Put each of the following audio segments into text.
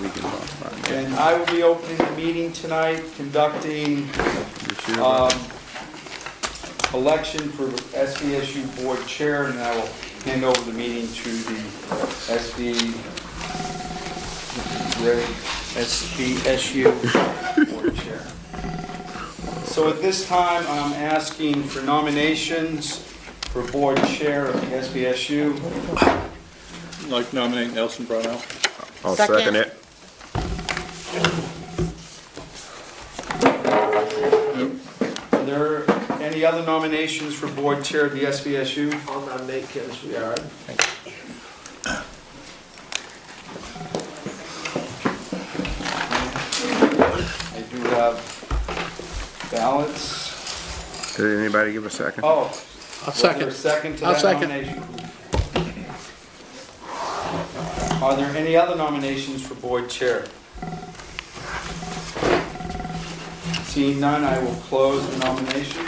we can talk about it. And I will be opening the meeting tonight, conducting You sure about that? election for SVSU Board Chair, and I will hand over the meeting to the SVSU Board Chair. So at this time, I'm asking for nominations for Board Chair of the SVSU. I'd like to nominate Nelson Brownell. I'll second it. Are there any other nominations for Board Chair of the SVSU? I'll nominate Ken Sweetheart. I do have ballots. Did anybody give a second? Oh. I'll second. Was there a second to I'll that second. nomination? Are there any other nominations for Board Chair? Seeing none, I will close the nomination.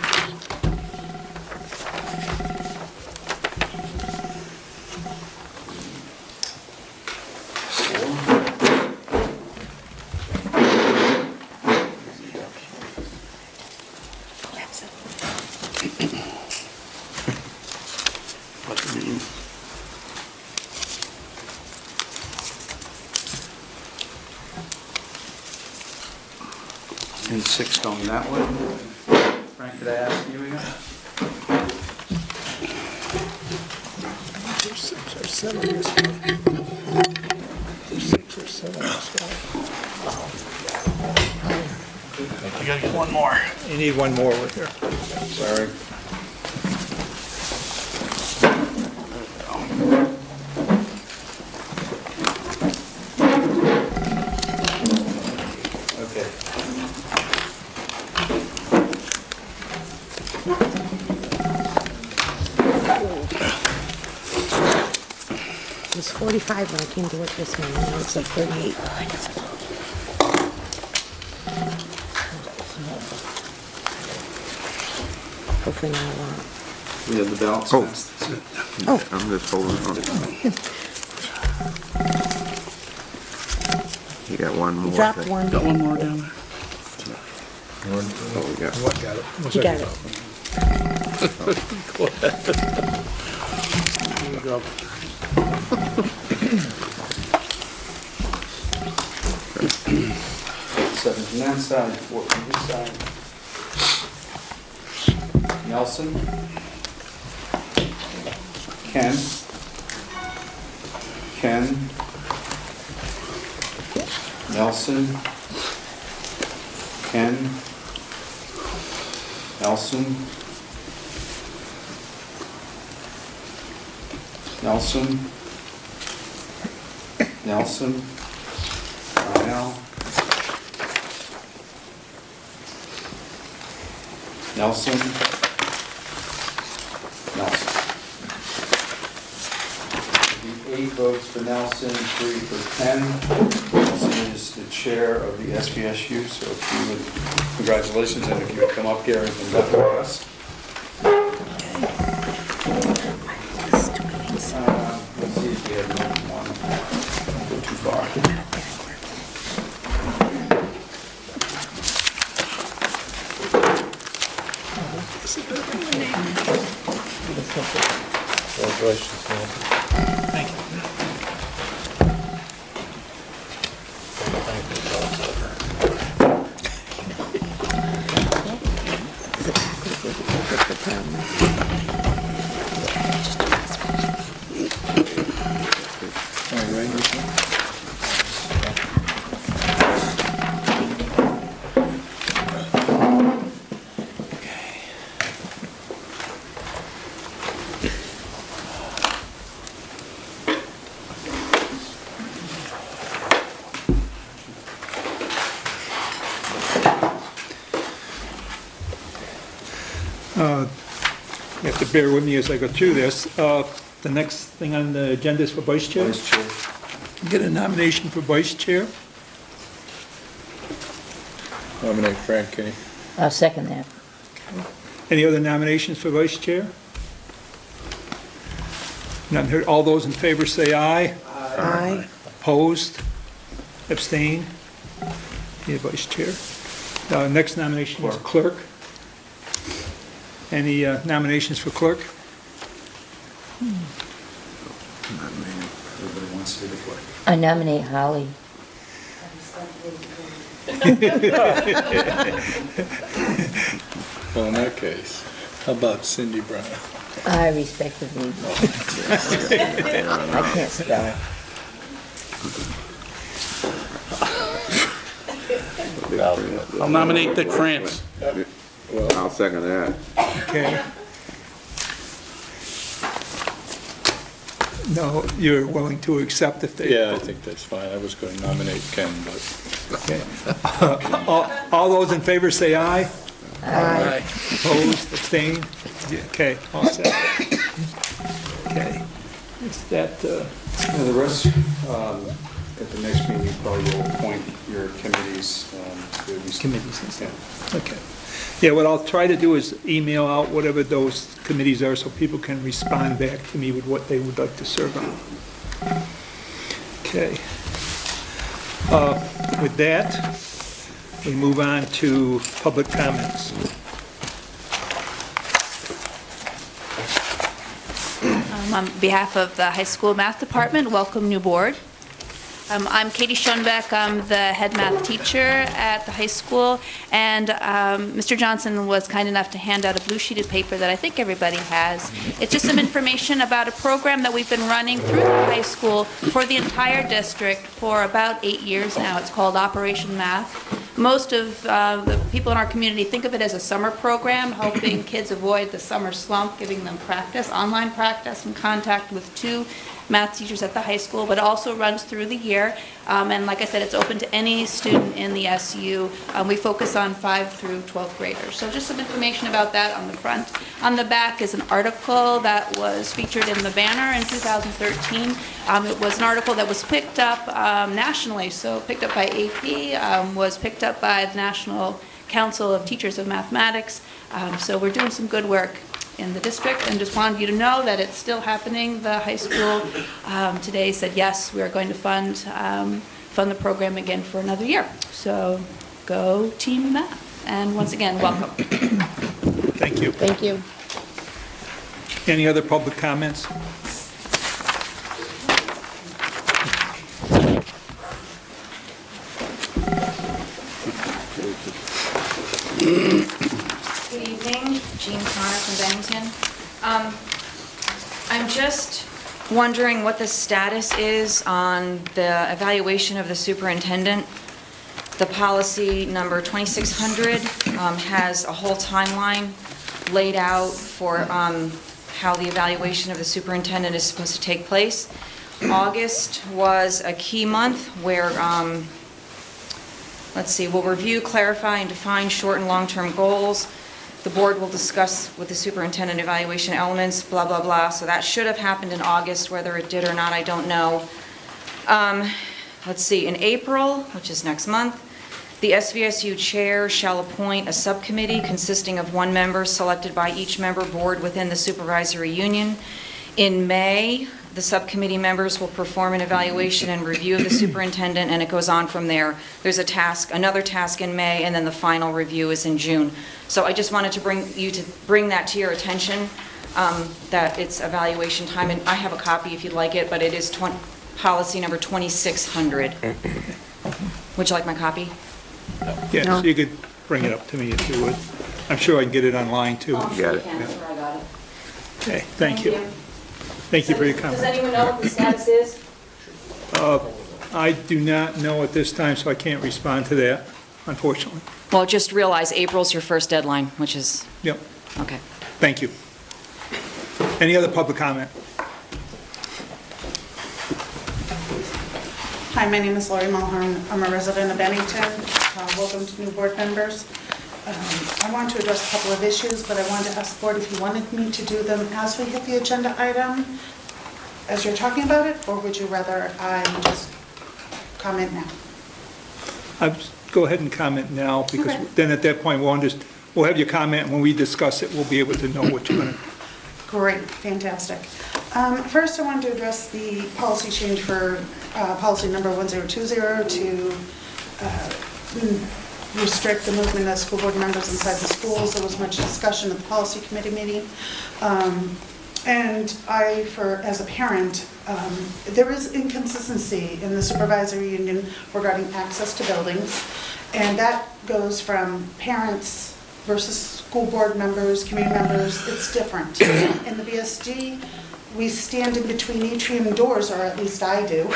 And 6 going that way. Frank, could I ask you again? There's 6 or 7 this one. There's 6 or 7 this one. I gotta get one more. You need one more with here. Sorry. Okay. It was 45 when I came to work this morning, now it's like 38. Hopefully not long. We have the ballots. Oh. passed. Oh. I'm just holding on. You got one more. Dropped thing. one. Got one more down there. Oh, we got. What got it? You got it. Here you go. Seven from that side, 4 from this side. Nelson. Ken. Nelson. Ken. Nelson. Nelson. Nelson. Brownell. Nelson. Nelson. 8 votes for Nelson, 3 for Ken. Nelson is the chair of the SVSU, so if you would, congratulations, and if you would come up here and conduct for us. Let's see if we have one. Go too far. Thank you. You have to bear with me as I go through this. The next thing on the agenda is for vice chair. Vice chair. Get a nomination for vice chair. Nominate Frank Kinney. I'll second that. Any other nominations for vice chair? None heard. All those in favor say aye. Aye. Opposed? Abstain? Yeah, Vice Chair. Next nomination is clerk. Any nominations for clerk? Everybody wants to be the clerk. I nominate Holly. Well, in that case, how about Cindy Brown? I respectively. I can't spell. I'll nominate Dick France. I'll second that. Okay. No, you're willing to accept if they... Yeah, I think that's fine. I was going to nominate Ken, but Okay. All those in favor say aye. Aye. Opposed, abstained? Yeah, okay, all set. Okay. Is that, The rest, at the next meeting, you probably will appoint your committees. To these- committees and stuff? Yeah. Okay. Yeah, what I'll try to do is email out whatever those committees are so people can respond back to me with what they would like to serve on. Okay. With that, we move on to public comments. On behalf of the high school math department, welcome new board. I'm Katie Schoenbeck. I'm the head math teacher at the high school, and Mr. Johnson was kind enough to hand out a blue sheet of paper that I think everybody has. It's just some information about a program that we've been running through the high school for the entire district for about 8 years now. It's called Operation Math. Most of the people in our community think of it as a summer program, helping kids avoid the summer slump, giving them practice, online practice, and contact with 2 math teachers at the high school, but it also runs through the year. And like I said, it's open to any student in the SU. We focus on 5 through 12th graders. So just some information about that on the front. On the back is an article that was featured in the banner in 2013. It was an article that was picked up nationally, so picked up by AP, was picked up by the National Council of Teachers of Mathematics. So we're doing some good work in the district, and just wanted you to know that it's still happening. The high school today said, yes, we are going to fund the program again for another year. So go Team Math. And once again, welcome. Thank you. Thank you. Any other public comments? Good evening, Jean Connor from Bennington. I'm just wondering what the status is on the evaluation of the superintendent. The policy number 2600 has a whole timeline laid out for how the evaluation of the superintendent is supposed to take place. August was a key month where let's see, we'll review, clarify, and define short and long-term goals. The board will discuss with the superintendent evaluation elements, blah, blah, blah. So that should have happened in August. Whether it did or not, I don't know. Let's see, in April, which is next month, the SVSU chair shall appoint a subcommittee consisting of 1 member selected by each member board within the supervisory union. In May, the subcommittee members will perform an evaluation and review of the superintendent, and it goes on from there. There's a task, another task in May, and then the final review is in June. So I just wanted to bring that to your attention, that it's evaluation time, and I have a copy if you'd like it, but it is policy number 2600. Would you like my copy? Yes, No. you could bring it up to me if you would. I'm sure I can get it online, too. Oh, Got it. you can. That's where I got it. Okay, thank you. Thank you for your Does comment. anyone know what the status is? I do not know at this time, so I can't respond to that, unfortunately. Well, just realize April's your first deadline, which is, Yep, okay. thank you. Any other public comment? Hi, my name is Lori Mulhern. I'm a resident of Bennington. Welcome to new board members. I want to address a couple of issues, but I wanted to ask the board if you wanted me to do them as we hit the agenda item, as you're talking about it, or would you rather I just comment now? Go ahead and comment now, because Okay. then at that point, we'll have your comment, and when we discuss it, we'll be able to know what you're going to... Great, fantastic. First, I wanted to address the policy change for policy number 1020 to restrict the movement of school board members inside the schools. There was much discussion at the policy committee meeting. And as a parent, there is inconsistency in the supervisory union regarding access to buildings. And that goes from parents versus school board members, community members. It's different. In the BSD, we stand in between atrium doors, or at least I do,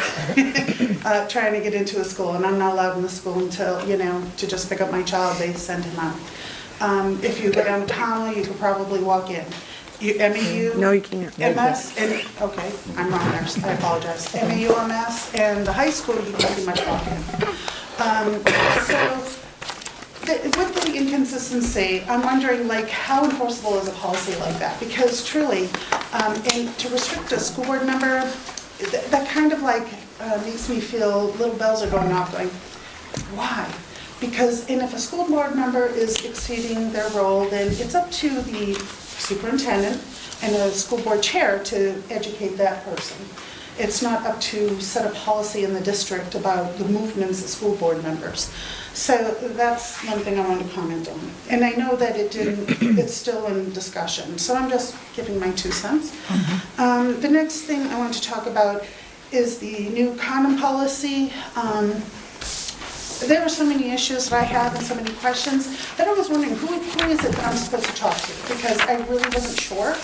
trying to get into a school, and I'm not allowed in the school until, to just pick up my child, they send him out. If you go down to Connell, you could probably walk in. MAU? No, you can't. MS, and, okay, I'm wrong there, I apologize. MAU, MS, and the high school, you can pretty much walk in. With the inconsistency, I'm wondering, how enforceable is a policy like that? Because truly, and to restrict a school board member, that kind of makes me feel little bells are going off, going, why? Because, and if a school board member is exceeding their role, then it's up to the superintendent and the school board chair to educate that person. It's not up to set a policy in the district about the movements of school board members. So that's one thing I want to comment on. And I know that it's still in discussion, so I'm just giving my 2 cents. The next thing I want to talk about is the new condom policy. There are so many issues that I have and so many questions that I was wondering who is it that I'm supposed to talk to, because I really wasn't sure.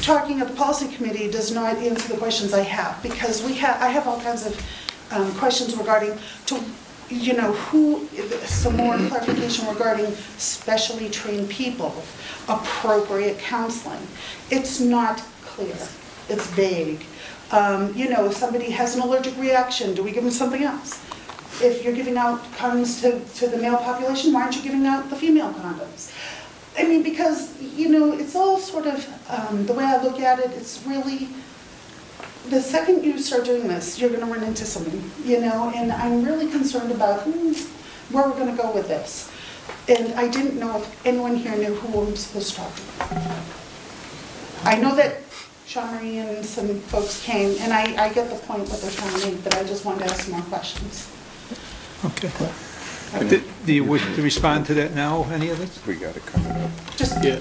Talking at the policy committee does not answer the questions I have, because I have all kinds of questions regarding some more clarification regarding specially trained people, appropriate counseling. It's not clear. It's vague. If somebody has an allergic reaction, do we give them something else? If you're giving out condoms to the male population, why aren't you giving out the female condoms? I mean, because, it's all sort of, the way I look at it, it's really, the second you start doing this, you're going to run into something, and I'm really concerned about where we're going to go with this. And I didn't know if anyone here knew who I'm supposed to talk to. I know that Sean Marie and some folks came, and I get the point what they're trying to make, but I just wanted to ask some more questions. Okay. Do you wish to respond to that now, any of this? We got it coming up. Yeah,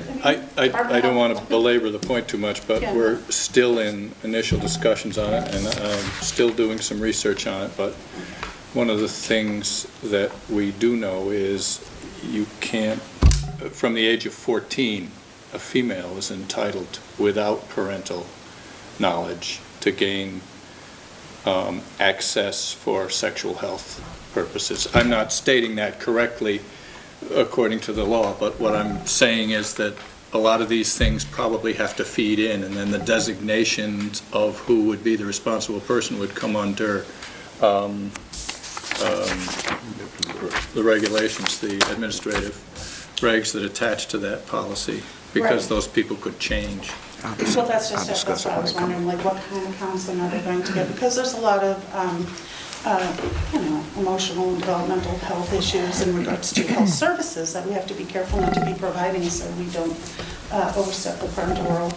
I don't want to belabor the point too much, but Yeah. we're still in initial discussions on it, and I'm still doing some research on it, but one of the things that we do know is you can't, from the age of 14, a female is entitled, without parental knowledge, to gain access for sexual health purposes. I'm not stating that correctly according to the law, but what I'm saying is that a lot of these things probably have to feed in, and then the designations of who would be the responsible person would come under the regulations, the administrative regs that attach to that policy, because Right. those people could change. Well, that's what I was wondering, what kind of counseling are they going to get? Because there's a lot of, emotional and developmental health issues in regards to health services that we have to be careful not to be providing so we don't overstep the parental role.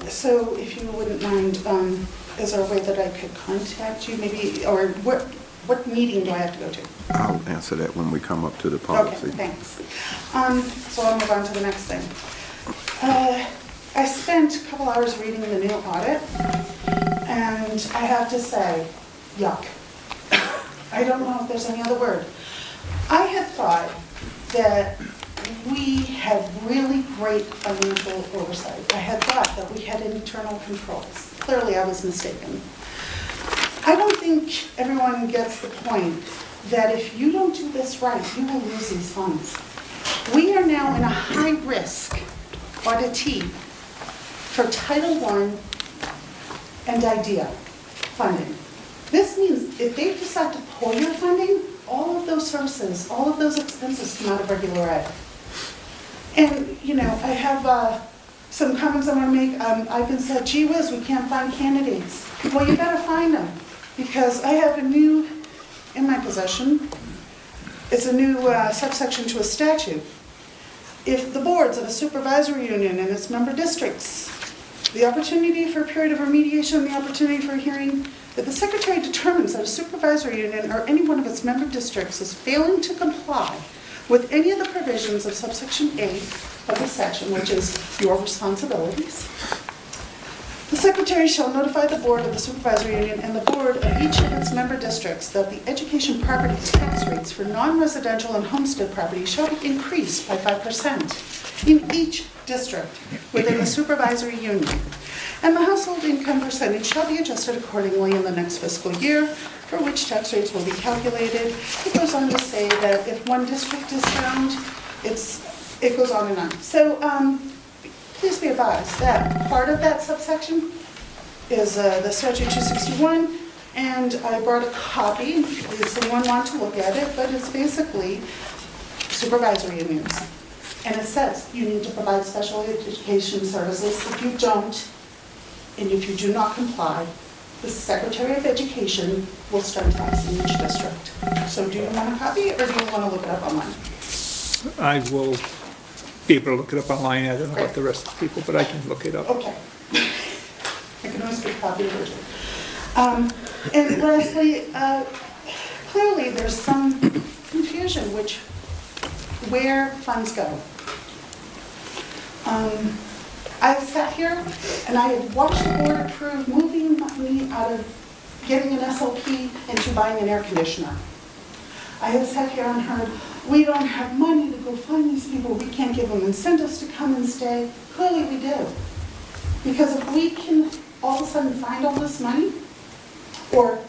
So if you wouldn't mind, is there a way that I could contact you maybe, or what meeting do I have to go to? I'll answer that when we come up to the Okay, policy. thanks. So I'll move on to the next thing. I spent a couple hours reading the new audit, and I have to say, yuck. I don't know if there's any other word. I had thought that we had really great financial oversight. I had thought that we had internal controls. Clearly, I was mistaken. I don't think everyone gets the point that if you don't do this right, you will lose these funds. We are now in a high-risk auditee for Title I and IDEA funding. This means if they decide to pull your funding, all of those services, all of those expenses come out of regular ed. And, I have some comments I want to make. I've been said, gee whiz, we can't find candidates. Well, you better find them, because I have a new, in my possession, it's a new subsection to a statute. if the boards of a supervisory union and its member districts, the opportunity for a period of remediation and the opportunity for a hearing, if the secretary determines that a supervisory union or any one of its member districts is failing to comply with any of the provisions of subsection A of this section, which is your responsibilities, the secretary shall notify the board of the supervisory union and the board of each of its member districts that the education property tax rates for non-residential and homestead property shall be increased by 5% in each district within the supervisory union, and the household income percentage shall be adjusted accordingly in the next fiscal year, for which tax rates will be calculated. It goes on to say that if one district is found, it goes on and on. So please be advised that part of that subsection is the statute 261, and I brought a copy in case anyone wants to look at it, but it's basically supervisory unions. And it says you need to provide special education services. If you don't, and if you do not comply, the Secretary of Education will start taxing each district. So do you want a copy, or do you want to look it up online? I will be able to look it up online. I don't know about the rest of the people, but I can look it up. Okay. I can always get a copy of it. And lastly, clearly there's some confusion where funds go. I sat here and I have watched the board approve moving money out of getting an SLP into buying an air conditioner. I have sat here and heard, we don't have money to go find these people, we can't give them incentives to come and stay. Clearly we do. Because if we can all of a sudden find all this money, or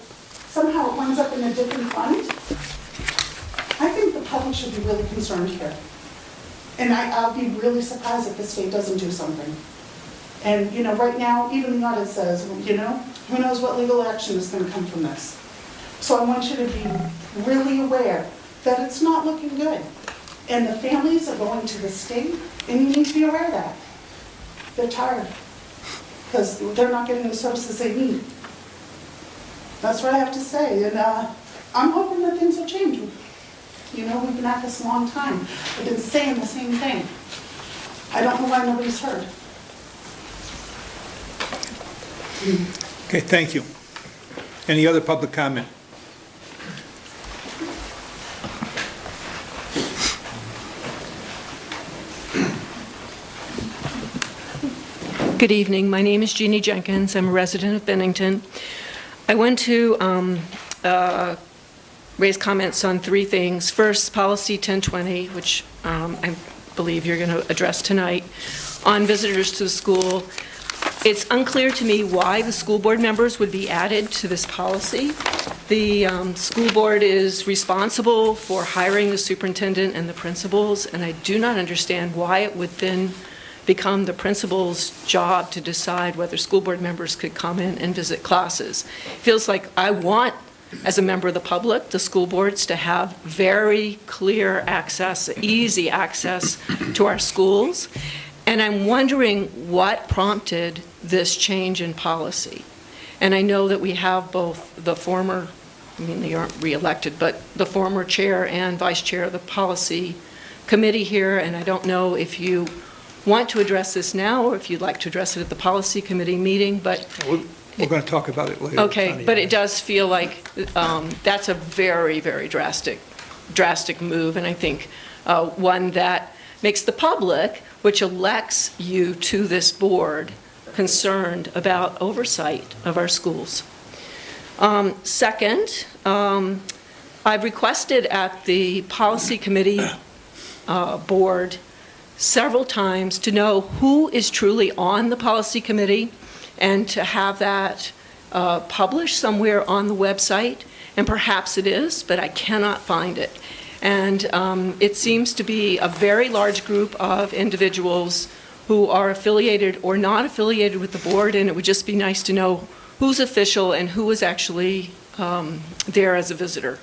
somehow it winds up in a different fund, I think the public should be really concerned here. And I'll be really surprised if the state doesn't do something. And, you know, right now, even the audit says, you know, who knows what legal action is going to come from this. So I want you to be really aware that it's not looking good. And the families are going to the state, and you need to be aware of that. They're tired, because they're not getting the services they need. That's what I have to say. And I'm hoping that things will change. You know, we've been at this a long time. We've been saying the same thing. I don't know why nobody's heard. Okay, thank you. Any other public comment? Good evening. My name is Jeannie Jenkins. I'm a resident of Bennington. I want to raise comments on three things. First, Policy 1020, which I believe you're going to address tonight, on visitors to the school. It's unclear to me why the school board members would be added to this policy. The school board is responsible for hiring the superintendent and the principals, and I do not understand why it would then become the principal's job to decide whether school board members could come in and visit classes. It feels like I want, as a member of the public, the school boards to have very clear access, easy access to our schools. And I'm wondering what prompted this change in policy. And I know that we have both the former, I mean, they aren't re-elected, but the former chair and vice chair of the policy committee here, and I don't know if you want to address this now or if you'd like to address it at the policy committee meeting, but we're going to talk about it later. okay, but it does feel like that's a very, very drastic move, and I think one that makes the public, which elects you to this board, concerned about oversight of our schools. Second, I've requested at the policy committee board several times to know who is truly on the policy committee and to have that published somewhere on the website, and perhaps it is, but I cannot find it. And it seems to be a very large group of individuals who are affiliated or not affiliated with the board, and it would just be nice to know who's official and who is actually there as a visitor.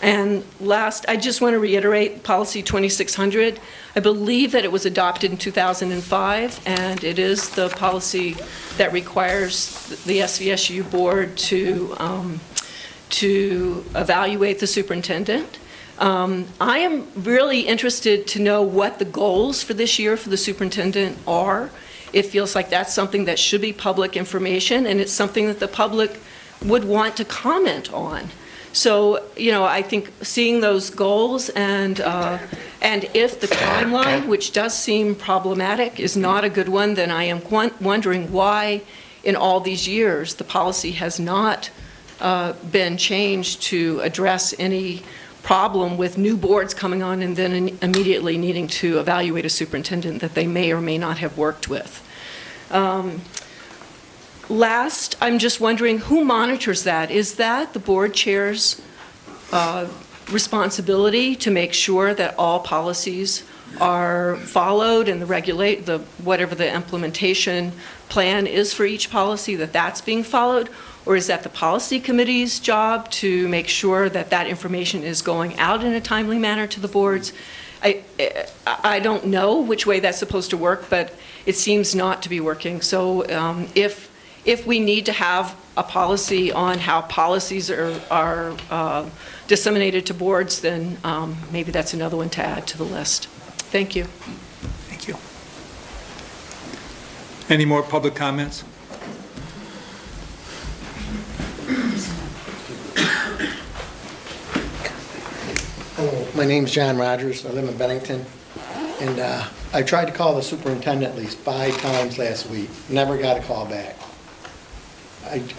And last, I just want to reiterate Policy 2600. I believe that it was adopted in 2005, and it is the policy that requires the SVSU Board to evaluate the superintendent. I am really interested to know what the goals for this year for the superintendent are. It feels like that's something that should be public information, and it's something that the public would want to comment on. So, I think seeing those goals and if the timeline, which does seem problematic, is not a good one, then I am wondering why in all these years the policy has not been changed to address any problem with new boards coming on and then immediately needing to evaluate a superintendent that they may or may not have worked with. Last, I'm just wondering who monitors that? Is that the board chair's responsibility to make sure that all policies are followed and whatever the implementation plan is for each policy, that's being followed? Or is that the policy committee's job to make sure that that information is going out in a timely manner to the boards? I don't know which way that's supposed to work, but it seems not to be working. So if we need to have a policy on how policies are disseminated to boards, then maybe that's another one to add to the list. Thank you. Thank you. Any more public comments? Hello, my name's John Rogers. I live in Bennington, and I tried to call the superintendent at least 5 times last week. Never got a call back.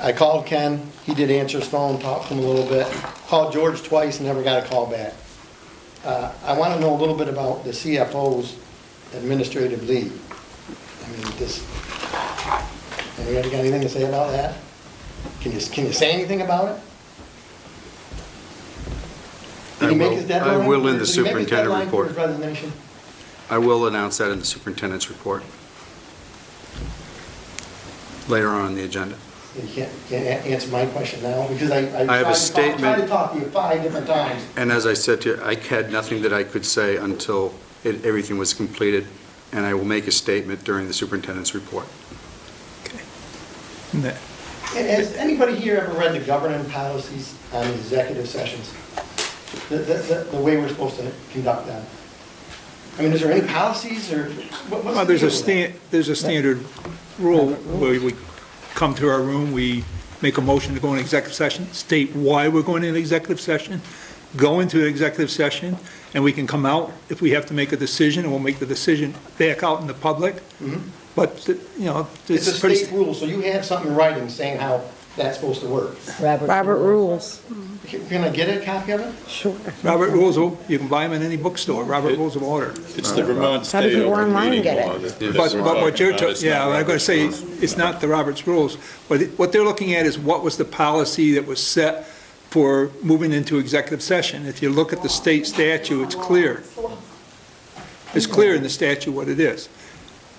I called Ken. He did answer his phone, talked to him a little bit. Called George twice, never got a call back. I want to know a little bit about the CFO's administrative leave. I mean, anybody got anything to say about that? Can you say anything about it? Did he make his deadline? I will in the Did he make his superintendent deadline for report. his resignation? I will announce that in the superintendent's report later on the agenda. You can't answer my question now, because I have a statement. tried to talk to you 5 different times. And as I said to you, I had nothing that I could say until everything was completed, and I will make a statement during the superintendent's report. Okay. Has anybody here ever read the governing policies on executive sessions? The way we're supposed to conduct them? I mean, is there any policies or? Well, there's a standard rule where we come to our room, we make a motion to go into executive session, state why we're going into executive session, go into an executive session, and we can come out if we have to make a decision, and we'll make the decision back out in the public. Mhm. But, It's a state rule, so you have something in writing saying how that's supposed to work. Robert rules. Can I get a copy of it? Sure. Robert Rules, you can buy them in any bookstore, Robert Rules of Order. It's the Vermont How do State people Open online Meeting get Law. it? that- But what you're, It's not I'm going to say, Robert's rules. it's not the Roberts Rules. What they're looking at is what was the policy that was set for moving into executive session. If you look at the state statute, it's clear. It's clear in the statute what it is.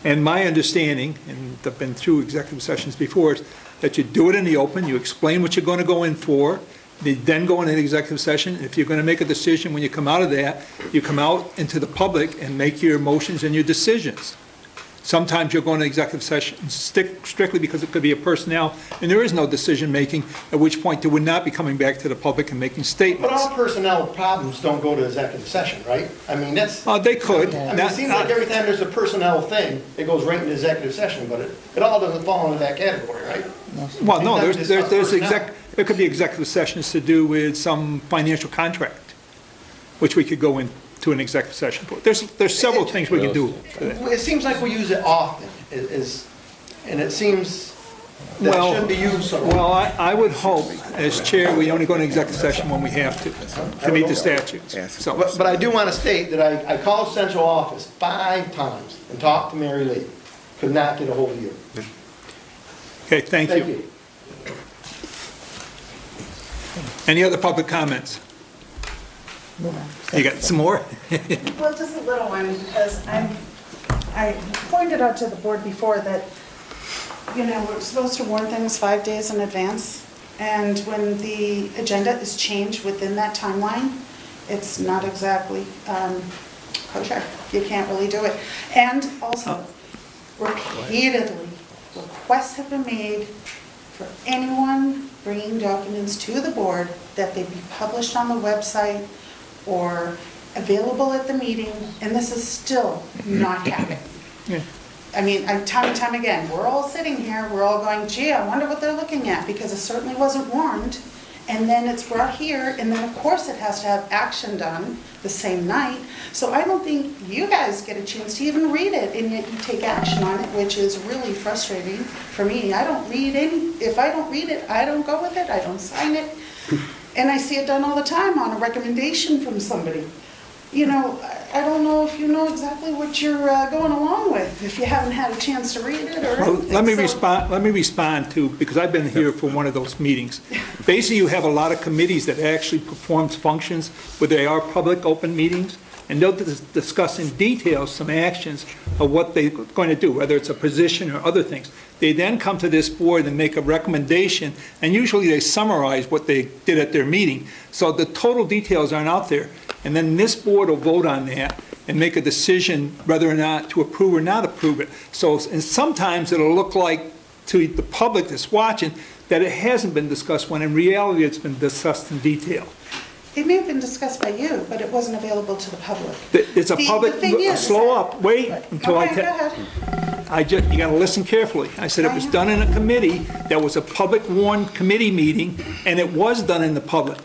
And my understanding, and I've been through executive sessions before, is that you do it in the open, you explain what you're going to go in for, you then go into executive session. If you're going to make a decision when you come out of that, you come out into the public and make your motions and your decisions. Sometimes you'll go into executive session strictly because it could be a personnel, and there is no decision-making, at which point they would not be coming back to the public and making But statements. all personnel problems don't go to executive session, right? I mean, that's, They could. I mean, it seems like every time there's a personnel thing, it goes right into executive session, but it all doesn't fall into that category, right? Well, no, Anytime we discuss personnel. there could be executive sessions to do with some financial contract, which we could go into an executive session for. There's several things we can do. It seems like we use it often, and it seems that it shouldn't be used so often. Well, I would hope, as chair, we only go into executive session when we have to meet the statutes. So, But I do want to state that I called central office 5 times and talked to Mary Lee. Could not get a hold of you. okay, thank you. Any other public comments? You got some more? Well, just a little one, because I pointed out to the board before that, we're supposed to warn things 5 days in advance, and when the agenda is changed within that timeline, it's not exactly kosher. You can't really do it. And also, repeatedly, requests have been made for anyone bringing documents to the board that they be published on the website or available at the meeting, and this is still not happening. I mean, time and time again, we're all sitting here, we're all going, gee, I wonder what they're looking at, because it certainly wasn't warned. And then it's brought here, and then of course it has to have action done the same night. So I don't think you guys get a chance to even read it, and yet you take action on it, which is really frustrating for me. I don't read if I don't read it, I don't go with it, I don't sign it. And I see it done all the time on a recommendation from somebody. You know, I don't know if you know exactly what you're going along with, if you haven't had a chance to read it or Well, anything. let me So- respond to, because I've been here for one of those meetings. Basically, you have a lot of committees that actually perform functions where they are public open meetings, and they'll discuss in detail some actions of what they're going to do, whether it's a position or other things. They then come to this board and make a recommendation, and usually they summarize what they did at their meeting. So the total details aren't out there. And then this board will vote on that and make a decision whether or not to approve or not approve it. So, and sometimes it'll look like to the public that's watching that it hasn't been discussed, when in reality it's been discussed in detail. It may have been discussed by you, but it wasn't available to the public. It's a The public, thing is- slow up, wait until Okay, go ahead. you gotta listen carefully. I said it was done in a committee, that was a public warned committee meeting, and it was done in the public.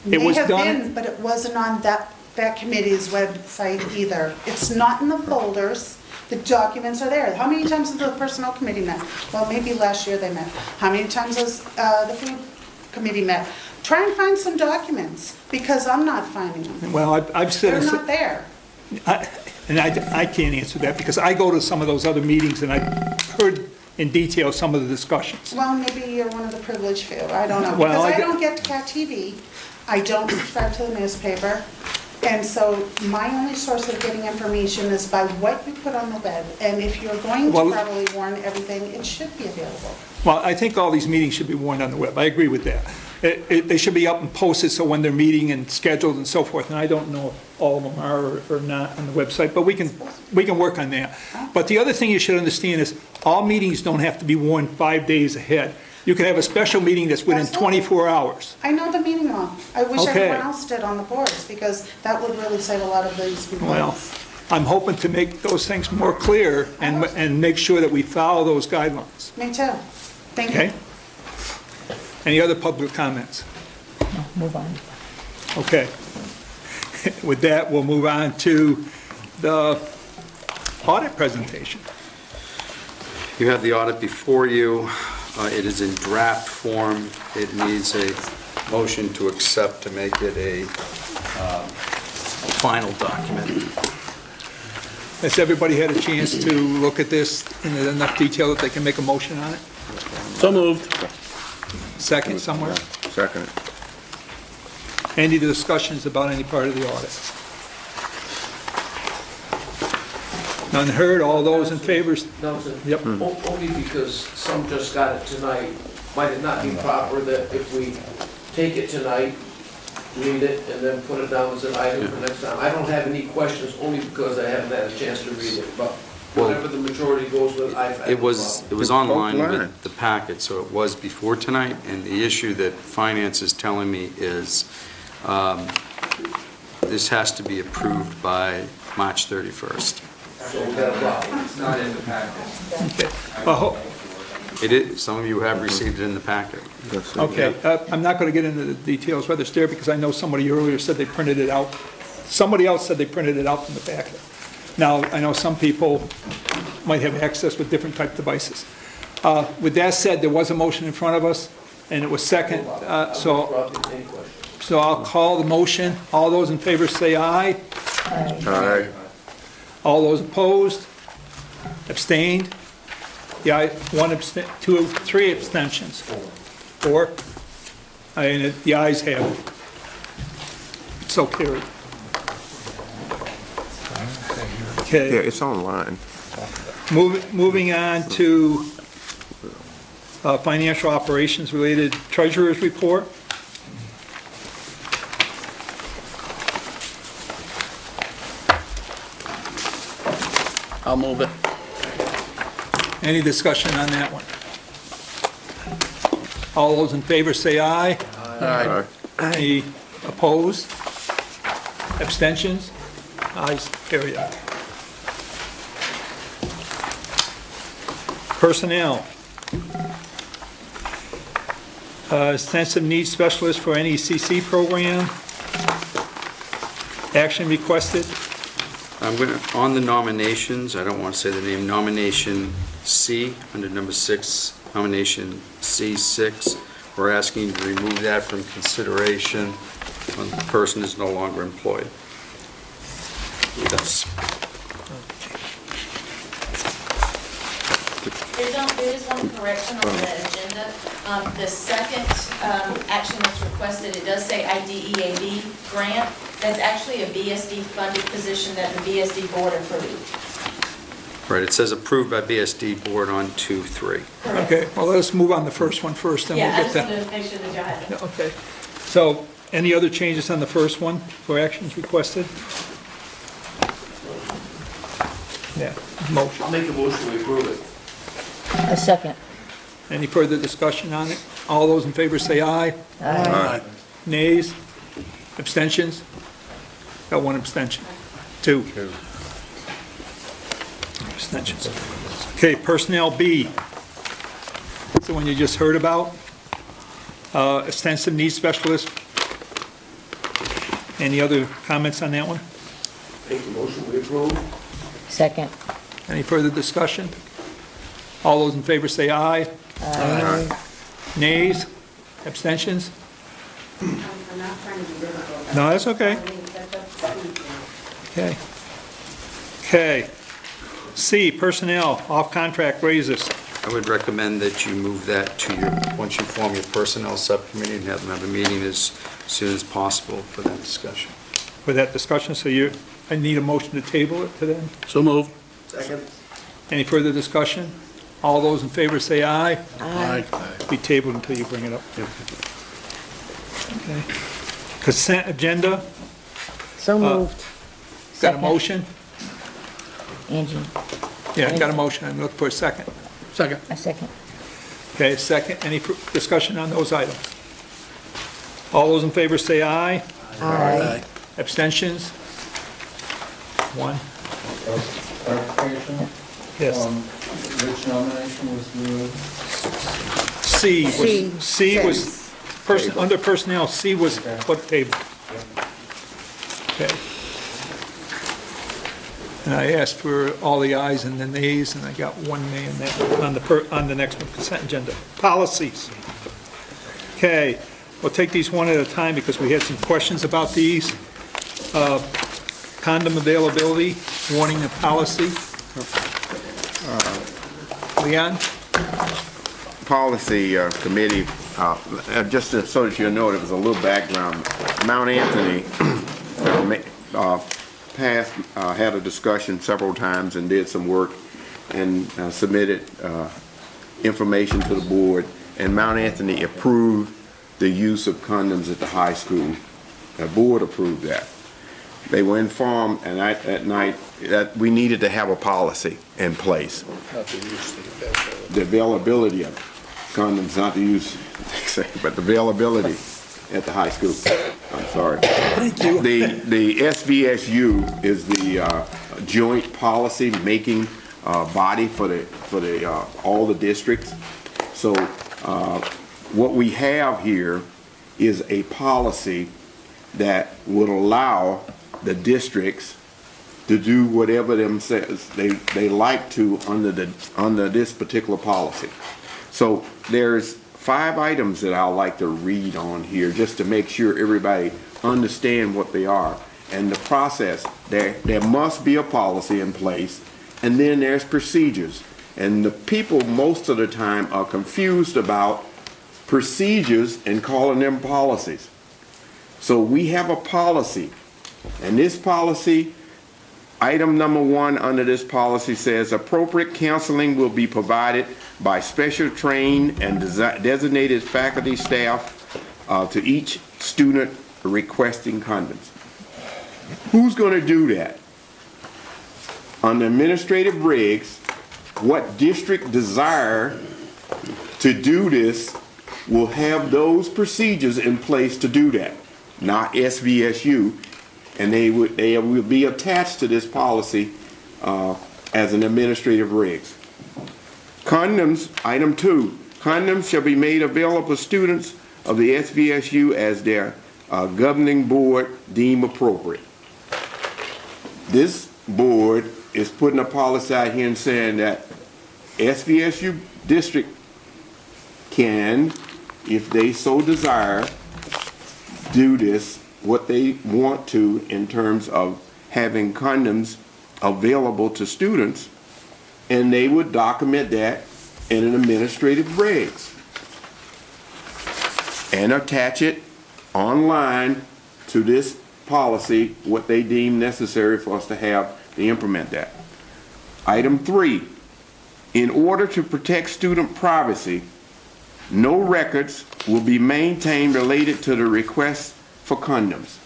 It was May have done- been, but it wasn't on that committee's website either. It's not in the folders. The documents are there. How many times has the personnel committee met? Well, maybe last year they met. How many times has the food committee met? Try and find some documents, because I'm not finding them. Well, I've said. They're not there. And I can't answer that, because I go to some of those other meetings and I heard in detail some of the discussions. Well, maybe you're one of the privileged few. I don't know. Well, Because I I get- don't get Cat TV. I don't subscribe to the newspaper. And so my only source of getting information is by what you put on the web. And if you're going to Well- properly warn everything, it should be available. Well, I think all these meetings should be warned on the web. I agree with that. They should be up and posted, so when they're meeting and scheduled and so forth, and I don't know if all of them are or not on the website, but we can work on that. But the other thing you should understand is, all meetings don't have to be warned 5 days ahead. You can have a special meeting that's within Absolutely. 24 hours. I know the meeting law. I wish Okay. everyone else did on the boards, because that would really save a lot of these people. Well, I'm hoping to make those things more clear and make sure that we follow those guidelines. Me too. Thank you. Okay? Any other public comments? Move on. Okay. With that, we'll move on to the audit presentation. You have the audit before you. It is in draft form. It needs a motion to accept to make it a final document. Has everybody had a chance to look at this in enough detail that they can make a motion on it? So moved. Second somewhere? Second. Any discussions about any part of the audit? None heard, all those in favor? Nelson? Yep. Only because some just got it tonight, might it not be proper that if we take it tonight, read it, and then put it down as an item for next time? I don't have any questions, only because I haven't had a chance to read it, but whatever the majority goes with, I've had no It was problem. online Online. with the packet, so it was before tonight, and the issue that finance is telling me is this has to be approved by March 31st. So we got a problem. It's not in the packet. Okay. Well, It is, some of you have received it in the packet. okay, I'm not going to get into the details whether it's there, because I know somebody earlier said they printed it out. Somebody else said they printed it out from the packet. Now, I know some people might have access with different type devices. With that said, there was a motion in front of us, and it was second, so I'll call the motion. All those in favor say aye. Aye. All those opposed? Abstained? The aye, three abstentions. Four? And the ayes have it. So carried. Yeah, Okay, it's online. moving on to financial operations related treasurer's report. I'll move it. Any discussion on that one? All those in favor say aye. Aye. Any opposed? Abstentions? Ayes, carry it. Personnel. Extensive needs specialist for NECC program. Action requested. I'm going to, on the nominations, I don't want to say the name, nomination C, under number 6, nomination C6, we're asking to remove that from consideration when the person is no longer employed. That's, There is one correction on the agenda. The second action that's requested, it does say IDEAB grant. That's actually a BSD-funded position that the BSD board approved. right, it says approved by BSD board on 2-3. Okay, well, let us move on the first one first, then we'll Yeah, I get just that. wanted to make sure that y'all had it. Okay. So, any other changes on the first one for actions requested? Yeah, motion. I'll make a motion to approve it. A second. Any further discussion on it? All those in favor say aye. Aye. Nays? Abstentions? Got one abstention. Two. Abstentions. Okay, Personnel B. That's the one you just heard about. Extensive needs specialist. Any other comments on that one? Make a motion to approve. Second. Any further discussion? All those in favor say aye. Aye. Nays? Abstentions? I'm not trying to be difficult. No, that's okay. Okay. Okay. C, personnel, off-contract raises. I would recommend that you move that to your, once you form your personnel subcommittee and have them have a meeting as soon as possible for that discussion. For that discussion, so I need a motion to table it to them. So moved. Second. Any further discussion? All those in favor say aye. Aye. Be tabled until you bring it up. Okay. Consent agenda, So moved. got a Second. motion? Angie. Yeah, got a motion, I'm looking for a second. Second. A second. Okay, second, any discussion on those items? All those in favor say aye. Aye. Abstentions? One. Clarification? Yes. Which nomination was the? C was, under personnel, C was what table? Okay. And I asked for all the ayes and the nays, and I got one nay on that, on the next one, consent agenda. Policies. Okay, we'll take these one at a time because we had some questions about these. Condom availability, warning of policy. Leon? Policy committee, just so that you know, there was a little background. Mount Anthony had a discussion several times and did some work and submitted information to the board, and Mount Anthony approved the use of condoms at the high school. The board approved that. They were informed and at night that we needed to have a policy in place. The availability of condoms, not the use, but the availability at the high school. I'm sorry. Thank you. The SVSU is the joint policy making body for all the districts. So what we have here is a policy that would allow the districts to do whatever themselves they like to under this particular policy. So there's 5 items that I'd like to read on here just to make sure everybody understand what they are. And the process, there must be a policy in place, and then there's procedures. And the people most of the time are confused about procedures and calling them policies. So we have a policy, and this policy, item number 1 under this policy says appropriate counseling will be provided by special trained and designated faculty staff to each student requesting condoms. Who's going to do that? Under administrative regs, what district desire to do this will have those procedures in place to do that. Not SVSU. and they will be attached to this policy as an administrative regs. Condoms, item 2, condoms shall be made available to students of the SVSU as their governing board deem appropriate. This board is putting a policy out here and saying that SVSU district can, if they so desire, do this, what they want to in terms of having condoms available to students, and they would document that in an administrative regs and attach it online to this policy, what they deem necessary for us to have to implement that. Item 3, in order to protect student privacy, no records will be maintained related to the request for condoms.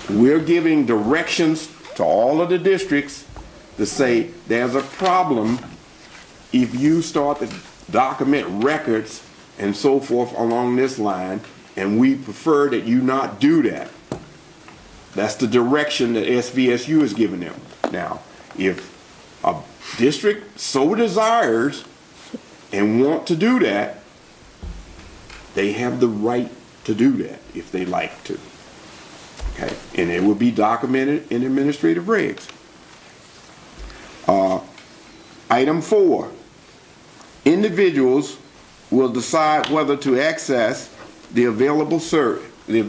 We're giving directions to all of the districts to say there's a problem if you start to document records and so forth along this line, and we prefer that you not do that. That's the direction that SVSU is giving them. Now, if a district so desires and want to do that, they have the right to do that if they like to. Okay, and it will be documented in administrative regs. Item 4, individuals will decide whether to access the available services.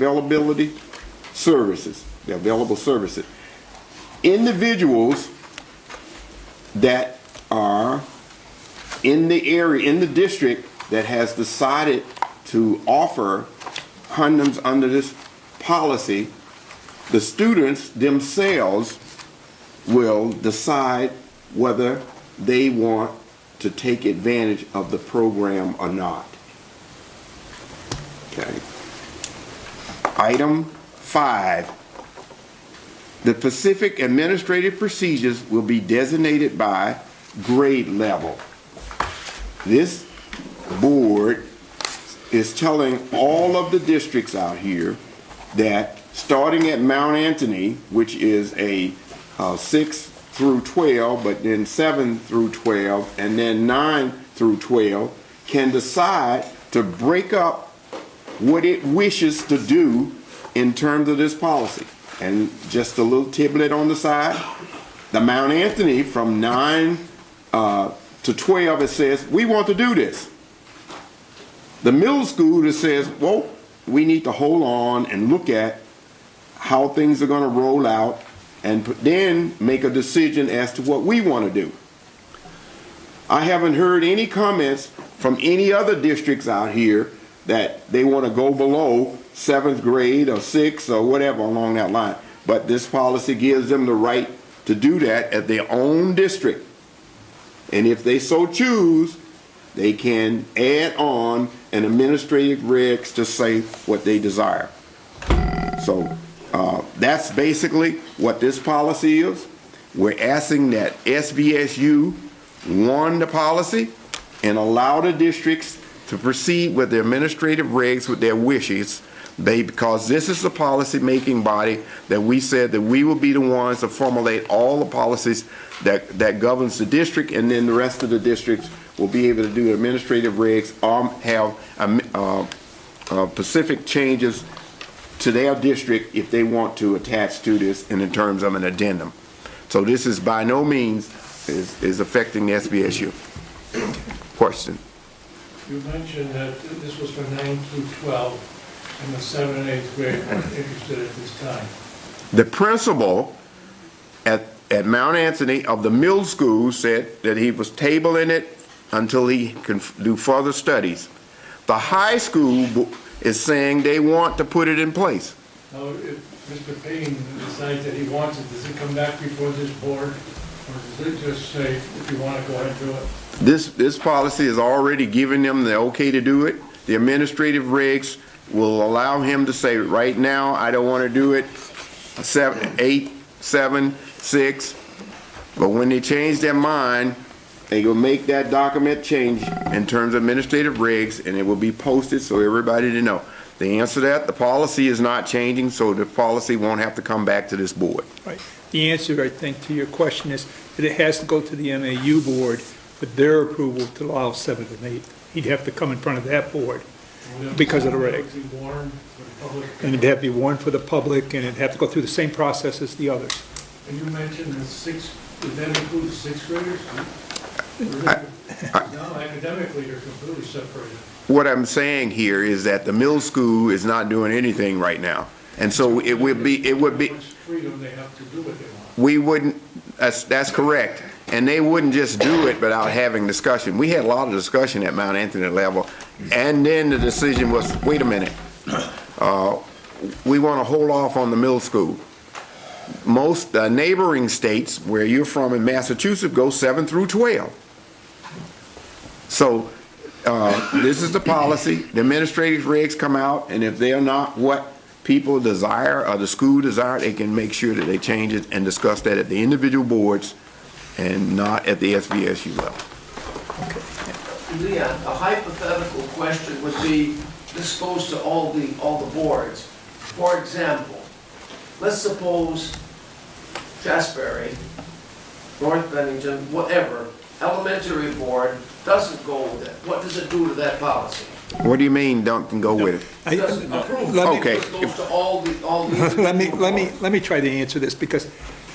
Individuals that are in the area, in the district that has decided to offer condoms under this policy, the students themselves will decide whether they want to take advantage of the program or not. Okay. Item 5, the specific administrative procedures will be designated by grade level. This board is telling all of the districts out here that starting at Mount Anthony, which is a 6 through 12, but then 7 through 12, and then 9 through 12, can decide to break up what it wishes to do in terms of this policy. And just a little tidbit on the side, the Mount Anthony from 9 to 12, it says, we want to do this. The middle school that says, well, we need to hold on and look at how things are going to roll out and then make a decision as to what we want to do. I haven't heard any comments from any other districts out here that they want to go below 7th grade or 6th or whatever along that line. But this policy gives them the right to do that at their own district. And if they so choose, they can add on an administrative regs to say what they desire. So that's basically what this policy is. We're asking that SVSU warn the policy and allow the districts to proceed with the administrative regs with their wishes, because this is the policy-making body that we said that we will be the ones to formulate all the policies that governs the district, and then the rest of the districts will be able to do administrative regs or have specific changes to their district if they want to attach to this in terms of an addendum. So this is by no means is affecting the SVSU. Question? You mentioned that this was for 9 through 12, and the 7th and 8th grade weren't interested at this time. The principal at Mount Anthony of the middle school said that he was tabling it until he can do further studies. The high school is saying they want to put it in place. Now, if Mr. Payne decides that he wants it, does it come back before this board, or does it just say, if you want to go ahead and do it? This policy is already giving them the okay to do it. The administrative regs will allow him to say, right now, I don't want to do it 7, 8, 7, 6. But when they change their mind, they will make that document change in terms of administrative regs, and it will be posted so everybody to know. The answer to that, the policy is not changing, so the policy won't have to come back to this board. Right. The answer, I think, to your question is that it has to go to the MAU board with their approval to allow 7th and 8th. He'd have to come in front of that board because of the reg. And it'd have to be warned for the public, and it'd have to go through the same process as the others. And you mentioned the did that include the 6th graders? No, academically, they're completely separated. What I'm saying here is that the middle school is not doing anything right now. And so it would be, Freedom, they have to do what they want. we wouldn't, that's correct. And they wouldn't just do it without having discussion. We had a lot of discussion at Mount Anthony level. And then the decision was, wait a minute, we want to hold off on the middle school. Most neighboring states where you're from in Massachusetts go 7 through 12. So this is the policy. The administrative regs come out, and if they're not what people desire or the school desire, they can make sure that they change it and discuss that at the individual boards and not at the SVSU level. Leon, a hypothetical question would be, this goes to all the boards. For example, let's suppose Shasberry, North Bennington, whatever, elementary board doesn't go with it. What does it do to that policy? What do you mean don't go with it? Doesn't approve. Okay. It goes to all the. Let me try to answer this, because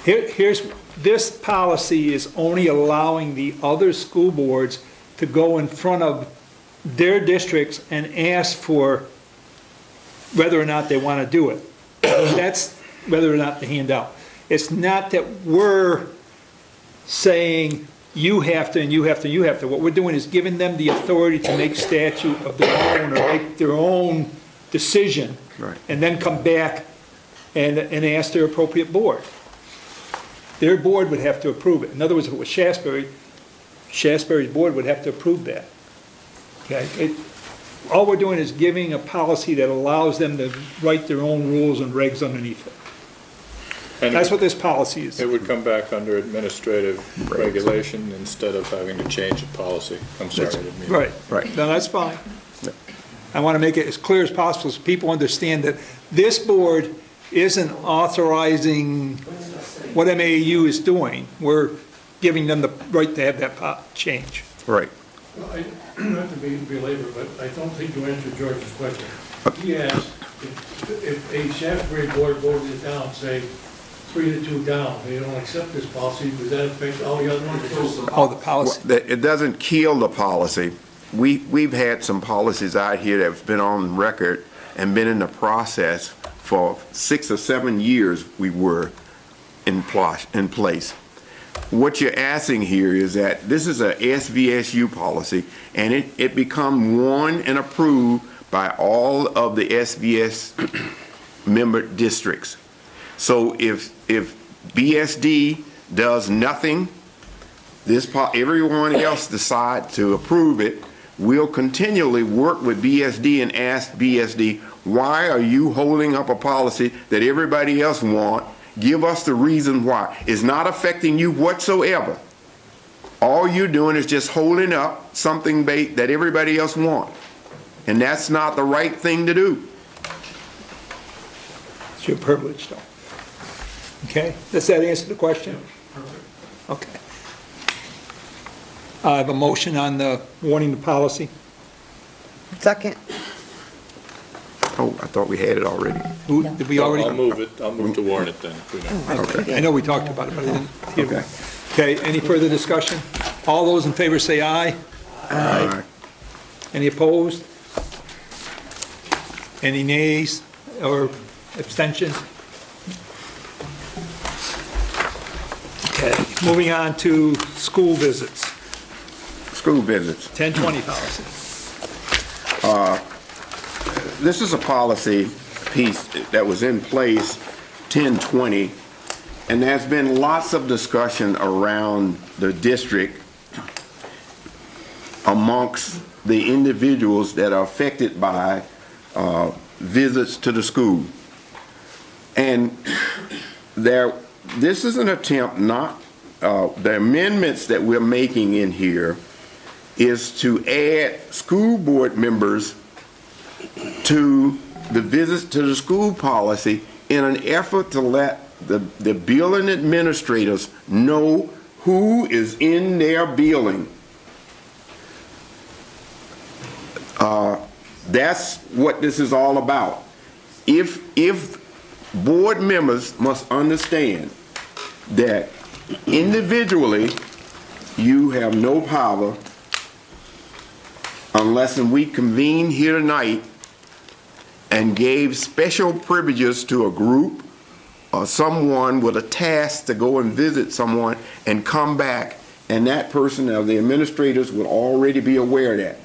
here's this policy is only allowing the other school boards to go in front of their districts and ask for whether or not they want to do it. That's whether or not to hand out. It's not that we're saying you have to and you have to, you have to. What we're doing is giving them the authority to make statute of their own or make their own decision. Right. And then come back and ask their appropriate board. Their board would have to approve it. In other words, if it was Shasberry, Shasberry's board would have to approve that. Okay? All we're doing is giving a policy that allows them to write their own rules and regs underneath it. And That's what this policy is. It would come back under administrative regulation instead of having to change the policy. I'm sorry, I didn't mean. Right. No, that's fine. I want to make it as clear as possible so people understand that this board isn't authorizing what MAU is doing. We're giving them the right to have that change. Right. Well, not to be belabor, but I don't think you answered George's question. He asked if a Shasberry board voted it down, say 3-2 down, they don't accept this policy, does that affect all the other ones? Oh, the policy. It doesn't kill the policy. We've had some policies out here that have been on record and been in the process for 6 or 7 years we were in place. What you're asking here is that this is a SVSU policy, and it become one and approved by all of the SBS member districts. So if BSD does nothing, everyone else decide to approve it, we'll continually work with BSD and ask BSD, why are you holding up a policy that everybody else want? Give us the reason why. It's not affecting you whatsoever. All you're doing is just holding up something that everybody else want. And that's not the right thing to do. It's your privilege, though. Okay? Does that answer the question? Okay. I have a motion on the warning the policy. Second. Oh, I thought we had it already. Did we already? I'll move it. I'll move to warn it then, if we don't. Okay. I know we talked about it, but I didn't hear it. Okay, any further discussion? All those in favor say aye. Aye. Any opposed? Any nays or abstentions? Okay, moving on to school visits. School visits. 1020 policy. This is a policy piece that was in place 1020, and there's been lots of discussion around the district amongst the individuals that are affected by visits to the school. And this is an attempt the amendments that we're making in here is to add school board members to the visits to the school policy in an effort to let the building administrators know who is in their building. That's what this is all about. If board members must understand that individually you have no power unless we convene here tonight and gave special privileges to a group or someone with a task to go and visit someone and come back, and that person or the administrators would already be aware of that.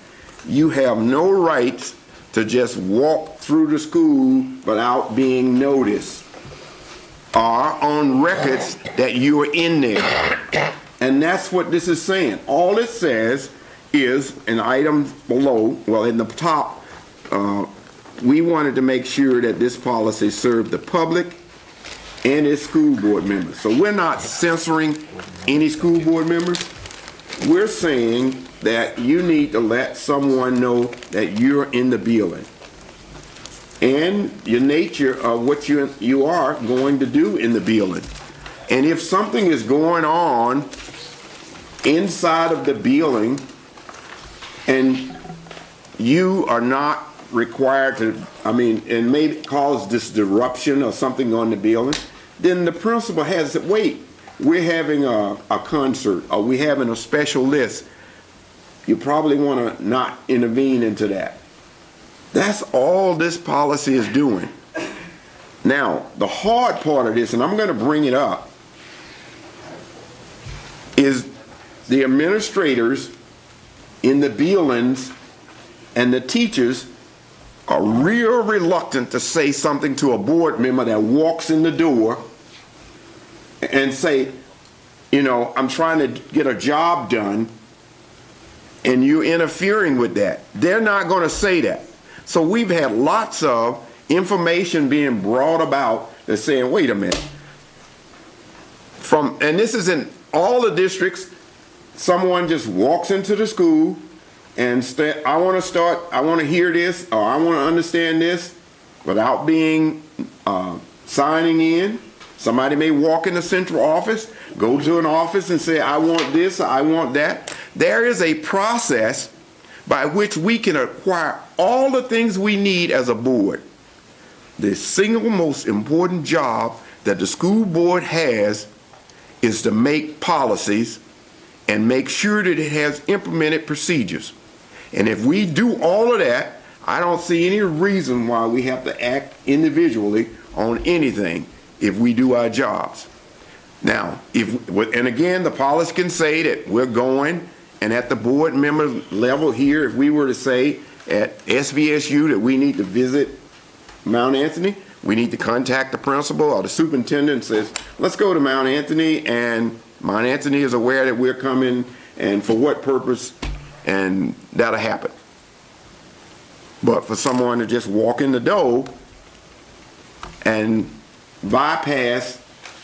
You have no rights to just walk through the school without being noticed or on records that you are in there. And that's what this is saying. All it says is an item below, well, in the top, we wanted to make sure that this policy served the public and its school board members. So we're not censoring any school board members. We're saying that you need to let someone know that you're in the building and your nature of what you are going to do in the building. And if something is going on inside of the building and you are not required to, and maybe cause disruption or something on the building, then the principal has to wait. We're having a concert or we're having a special list. You probably want to not intervene into that. That's all this policy is doing. Now, the hard part of this, and I'm going to bring it up, is the administrators in the buildings and the teachers are real reluctant to say something to a board member that walks in the door and say, I'm trying to get a job done and you're interfering with that. They're not going to say that. So we've had lots of information being brought about that's saying, wait a minute. And this is in all the districts. Someone just walks into the school and I want to hear this, or I want to understand this, without being signing in. Somebody may walk in the central office, go to an office and say, I want this, I want that. There is a process by which we can acquire all the things we need as a board. The single most important job that the school board has is to make policies and make sure that it has implemented procedures. And if we do all of that, I don't see any reason why we have to act individually on anything if we do our jobs. Now, and again, the policy can say that we're going, and at the board member level here, if we were to say at SVSU that we need to visit Mount Anthony, we need to contact the principal or the superintendent says, let's go to Mount Anthony, and Mount Anthony is aware that we're coming and for what purpose, and that'll happen. But for someone to just walk in the door and bypass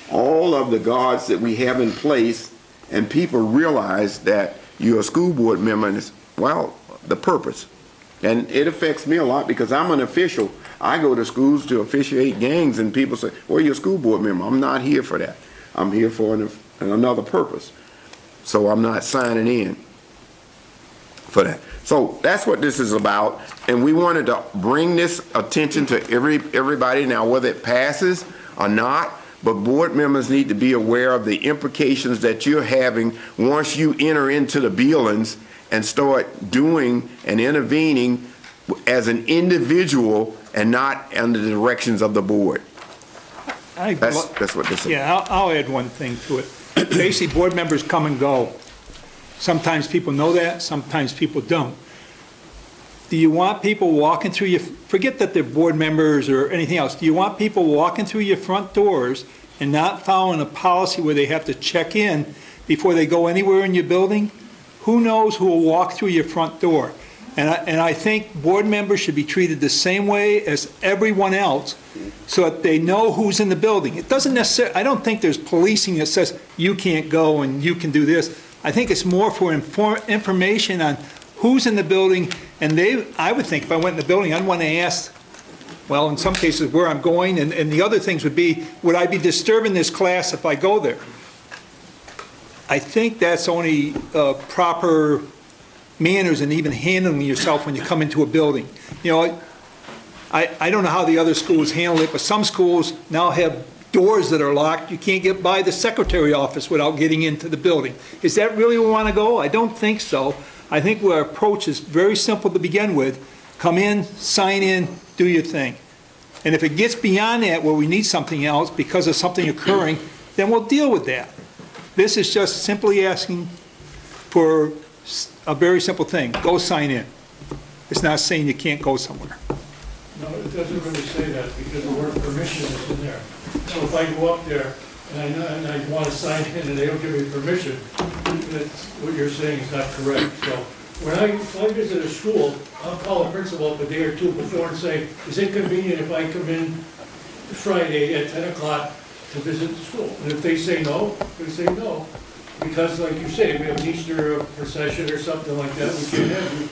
all of the guards that we have in place, and people realize that you're a school board member, and it's, well, the purpose. And it affects me a lot because I'm an official. I go to schools to officiate gangs, and people say, well, you're a school board member. I'm not here for that. I'm here for another purpose. So I'm not signing in for that. So that's what this is about, and we wanted to bring this attention to everybody. Now, whether it passes or not, but board members need to be aware of the implications that you're having once you enter into the buildings and start doing and intervening as an individual and not under the directions of the board. That's what this is. Yeah, I'll add one thing to it. Basically, board members come and go. Sometimes people know that, sometimes people don't. Do you want people walking through your, forget that they're board members or anything else, do you want people walking through your front doors and not following a policy where they have to check in before they go anywhere in your building? Who knows who will walk through your front door? And I think board members should be treated the same way as everyone else so that they know who's in the building. It doesn't necessarily, I don't think there's policing that says you can't go and you can do this. I think it's more for information on who's in the building, and I would think if I went in the building, I'd want to ask Well, in some cases, where I'm going, and the other things would be, would I be disturbing this class if I go there? I think that's only proper manners and even handling yourself when you come into a building. You know, I don't know how the other schools handle it, but some schools now have doors that are locked. You can't get by the secretary office without getting into the building. Is that really where we want to go? I don't think so. I think our approach is very simple to begin with. Come in, sign in, do your thing. And if it gets beyond that where we need something else because of something occurring, then we'll deal with that. This is just simply asking for a very simple thing. Go sign in. It's not saying you can't go somewhere. No, it doesn't really say that because the word permission is in there. So if I go up there and I want to sign in and they don't give me permission, that's, what you're saying is not correct. So when if I visit a school, I'll call the principal up a day or two before and say, is it convenient if I come in Friday at 10 o'clock to visit the school? And if they say no, they say no. Because like you say, we have an Easter procession or something like that, we can't have you.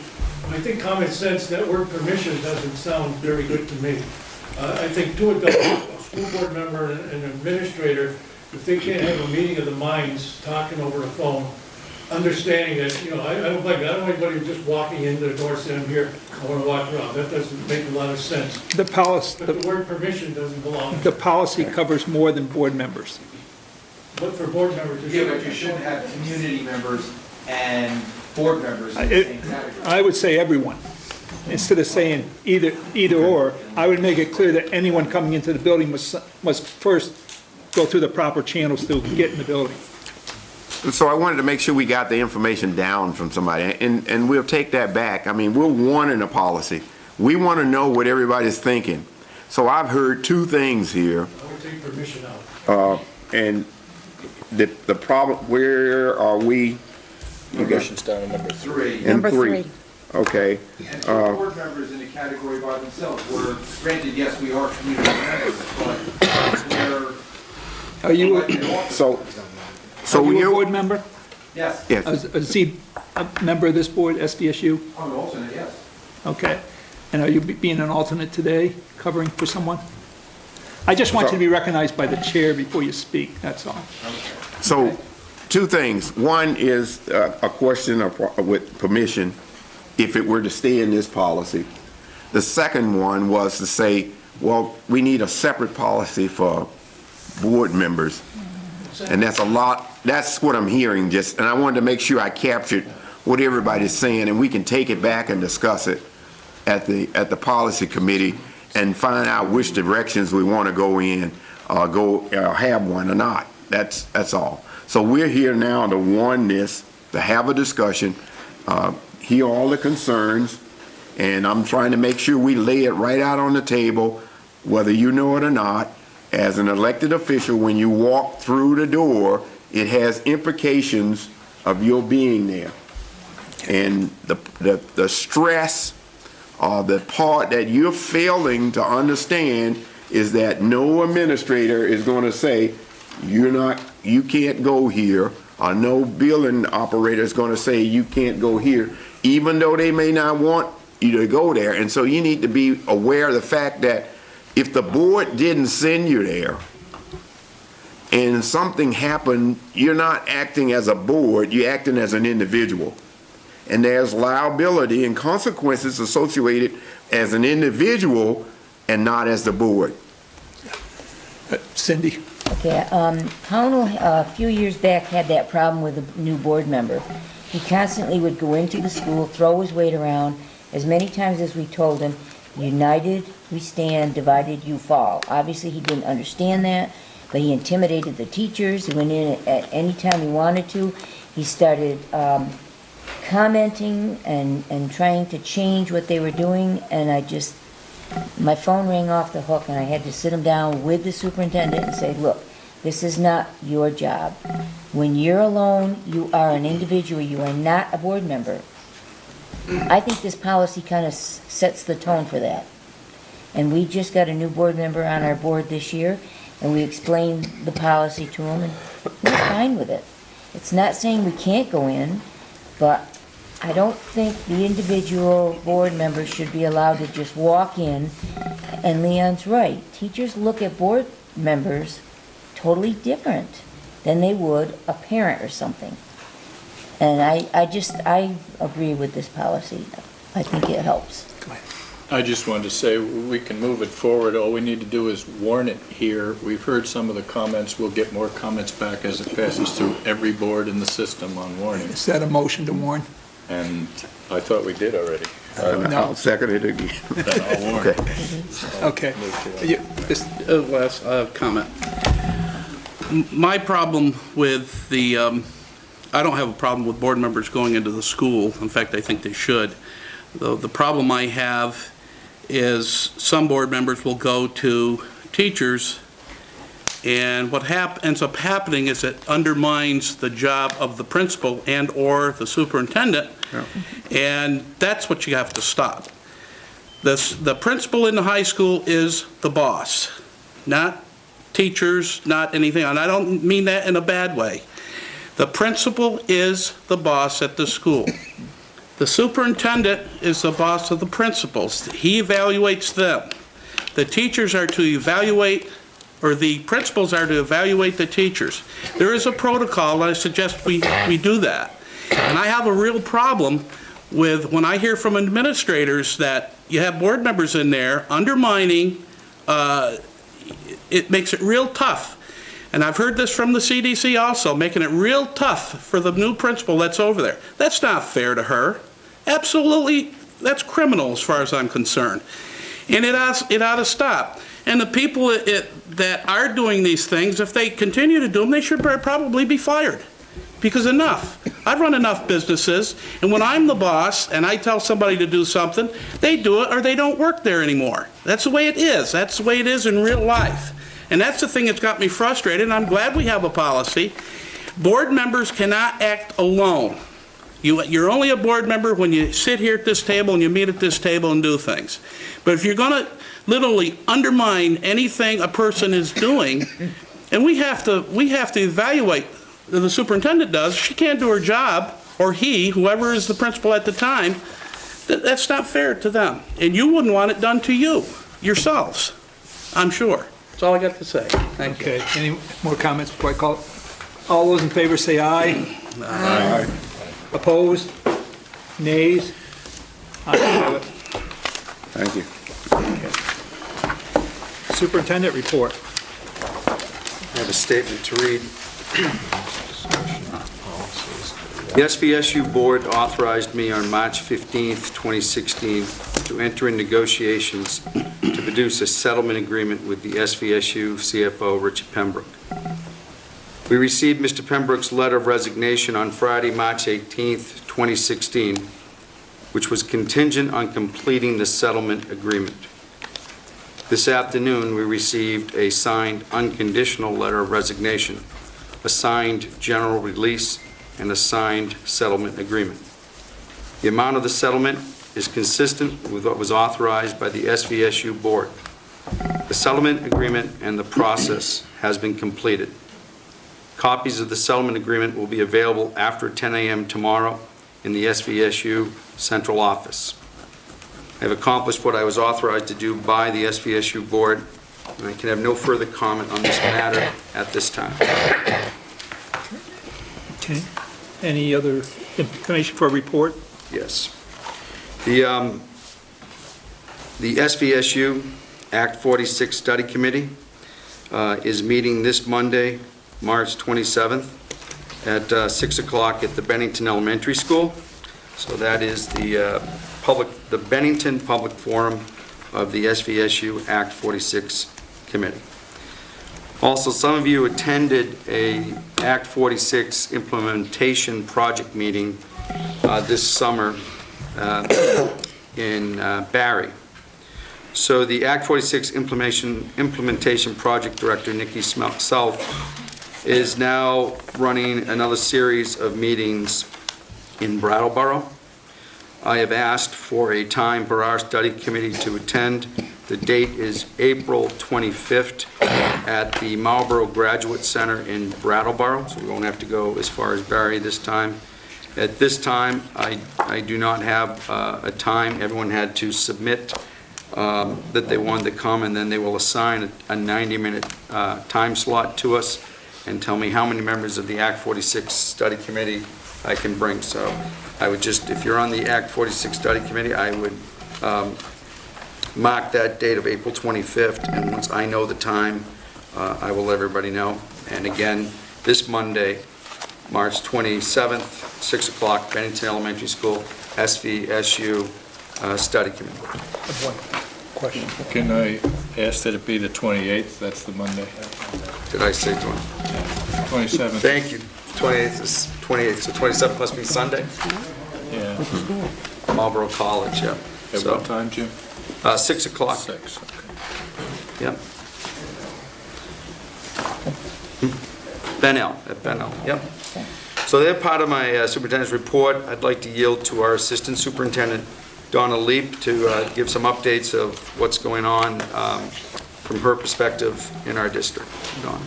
I think common sense, that word permission doesn't sound very good to me. I think two adults, a school board member and an administrator, if they can't have a meeting of the minds, talking over the phone, understanding that, you know, I don't like anybody just walking into the door saying, I'm here, I want to walk around. That doesn't make a lot of sense. The policy, But the word permission doesn't belong. the policy covers more than board members. But for board members, Yeah, but you shouldn't have community members and board members in the same category. I would say everyone. Instead of saying either or, I would make it clear that anyone coming into the building must first go through the proper channels to get in the building. So I wanted to make sure we got the information down from somebody, and we'll take that back. I mean, we're wanting a policy. We want to know what everybody's thinking. So I've heard two things here. I would take permission out. And the problem, where are we? Permission's down to number 3. Number three. Okay. And two board members in a category by themselves. We're, granted, yes, we are community members, but we're... Are you, So are you a board member? Yes. Yes. Is he a member of this board, SVSU? I'm an alternate, yes. Okay. And are you being an alternate today, covering for someone? I just want you to be recognized by the chair before you speak, that's all. So, two things. One is a question with permission, if it were to stay in this policy. The second one was to say, well, we need a separate policy for board members. And that's a lot, that's what I'm hearing just, and I wanted to make sure I captured what everybody's saying, and we can take it back and discuss it at the policy committee and find out which directions we want to go in, have one or not. That's all. So we're here now to warn this, to have a discussion, hear all the concerns, and I'm trying to make sure we lay it right out on the table, whether you know it or not. As an elected official, when you walk through the door, it has implications of your being there. And the stress, the part that you're failing to understand is that no administrator is going to say, you can't go here, or no billing operator is going to say you can't go here, even though they may not want you to go there. And so you need to be aware of the fact that if the board didn't send you there and something happened, you're not acting as a board, you're acting as an individual. And there's liability and consequences associated as an individual and not as the board. Cindy? Okay, Pownell, a few years back, had that problem with a new board member. He constantly would go into the school, throw his weight around, as many times as we told him, united we stand, divided you fall. Obviously, he didn't understand that, but he intimidated the teachers. He went in at any time he wanted to. He started commenting and trying to change what they were doing, and my phone rang off the hook, and I had to sit him down with the superintendent and say, look, this is not your job. When you're alone, you are an individual. You are not a board member. I think this policy kind of sets the tone for that. And we just got a new board member on our board this year, and we explained the policy to him, and we're fine with it. It's not saying we can't go in, but I don't think the individual board members should be allowed to just walk in and Leon's right. Teachers look at board members totally different than they would a parent or something. And I agree with this policy. I think it helps. I just wanted to say, we can move it forward. All we need to do is warn it here. We've heard some of the comments. We'll get more comments back as it passes through every board in the system on warning. Is that a motion to warn? And I thought we did already. I'll second it again. Then I'll warn. Okay. Last comment. My problem with the, I don't have a problem with board members going into the school. In fact, I think they should. The problem I have is some board members will go to teachers, and what ends up happening is it undermines the job of the principal and or the superintendent, and that's what you have to stop. The principal in the high school is the boss, not teachers, not anything, and I don't mean that in a bad way. The principal is the boss at the school. The superintendent is the boss of the principals. He evaluates them. The teachers are to evaluate, or the principals are to evaluate the teachers. There is a protocol, and I suggest we do that. And I have a real problem with when I hear from administrators that you have board members in there undermining, it makes it real tough. And I've heard this from the CDC also, making it real tough for the new principal that's over there. That's not fair to her. Absolutely, that's criminal as far as I'm concerned. And it ought to stop. And the people that are doing these things, if they continue to do them, they should probably be fired. Because enough. I've run enough businesses, and when I'm the boss and I tell somebody to do something, they do it or they don't work there anymore. That's the way it is. That's the way it is in real life. And that's the thing that's got me frustrated, and I'm glad we have a policy. Board members cannot act alone. You're only a board member when you sit here at this table and you meet at this table and do things. But if you're going to literally undermine anything a person is doing, and we have to evaluate, the superintendent does, she can't do her job, or he, whoever is the principal at the time, that's not fair to them. And you wouldn't want it done to you, yourselves, I'm sure. That's all I got to say. Thank you. Okay, any more comments before I call it? All those in favor say aye. Aye. Opposed? Nays? Ayes have it. Thank you. Superintendent report. I have a statement to read. The SVSU Board authorized me on March 15th, 2016 to enter in negotiations to produce a settlement agreement with the SVSU CFO, Richard Pembroke. We received Mr. Pembroke's letter of resignation on Friday, March 18th, 2016, which was contingent on completing the settlement agreement. This afternoon, we received a signed unconditional letter of resignation, a signed general release, and a signed settlement agreement. The amount of the settlement is consistent with what was authorized by the SVSU Board. The settlement agreement and the process has been completed. Copies of the settlement agreement will be available after 10 a.m. tomorrow in the SVSU central office. I have accomplished what I was authorized to do by the SVSU Board, and I can have no further comment on this matter at this time. Okay. Any other information for a report? Yes. The SVSU Act 46 Study Committee is meeting this Monday, March 27th at 6 o'clock at the Bennington Elementary School. So that is the Bennington Public Forum of the SVSU Act 46 Committee. Also, some of you attended a Act 46 implementation project meeting this summer in Barry. So the Act 46 implementation project director, Nikki Self, is now running another series of meetings in Brattleboro. I have asked for a time for our study committee to attend. The date is April 25th at the Marlboro Graduate Center in Brattleboro, so we won't have to go as far as Barry this time. At this time, I do not have a time. Everyone had to submit that they wanted to come, and then they will assign a 90-minute time slot to us and tell me how many members of the Act 46 Study Committee I can bring. So I would just, if you're on the Act 46 Study Committee, I would mark that date of April 25th, and once I know the time, I will let everybody know. And again, this Monday, March 27th, 6 o'clock, Bennington Elementary School, SVSU Study Committee. One question. Can I ask that it be the 28th? That's the Monday. Did I say 20? 27th. Thank you. 28th is 28th, so 27th must be Sunday? Yeah. Marlboro College, yeah. At So, what time, Jim? 6 o'clock. 6, okay. Yep. Benel, at Benel, yep. So they're part of my superintendent's report. I'd like to yield to our assistant superintendent, Donna Leap, to give some updates of what's going on from her perspective in our district. Donna.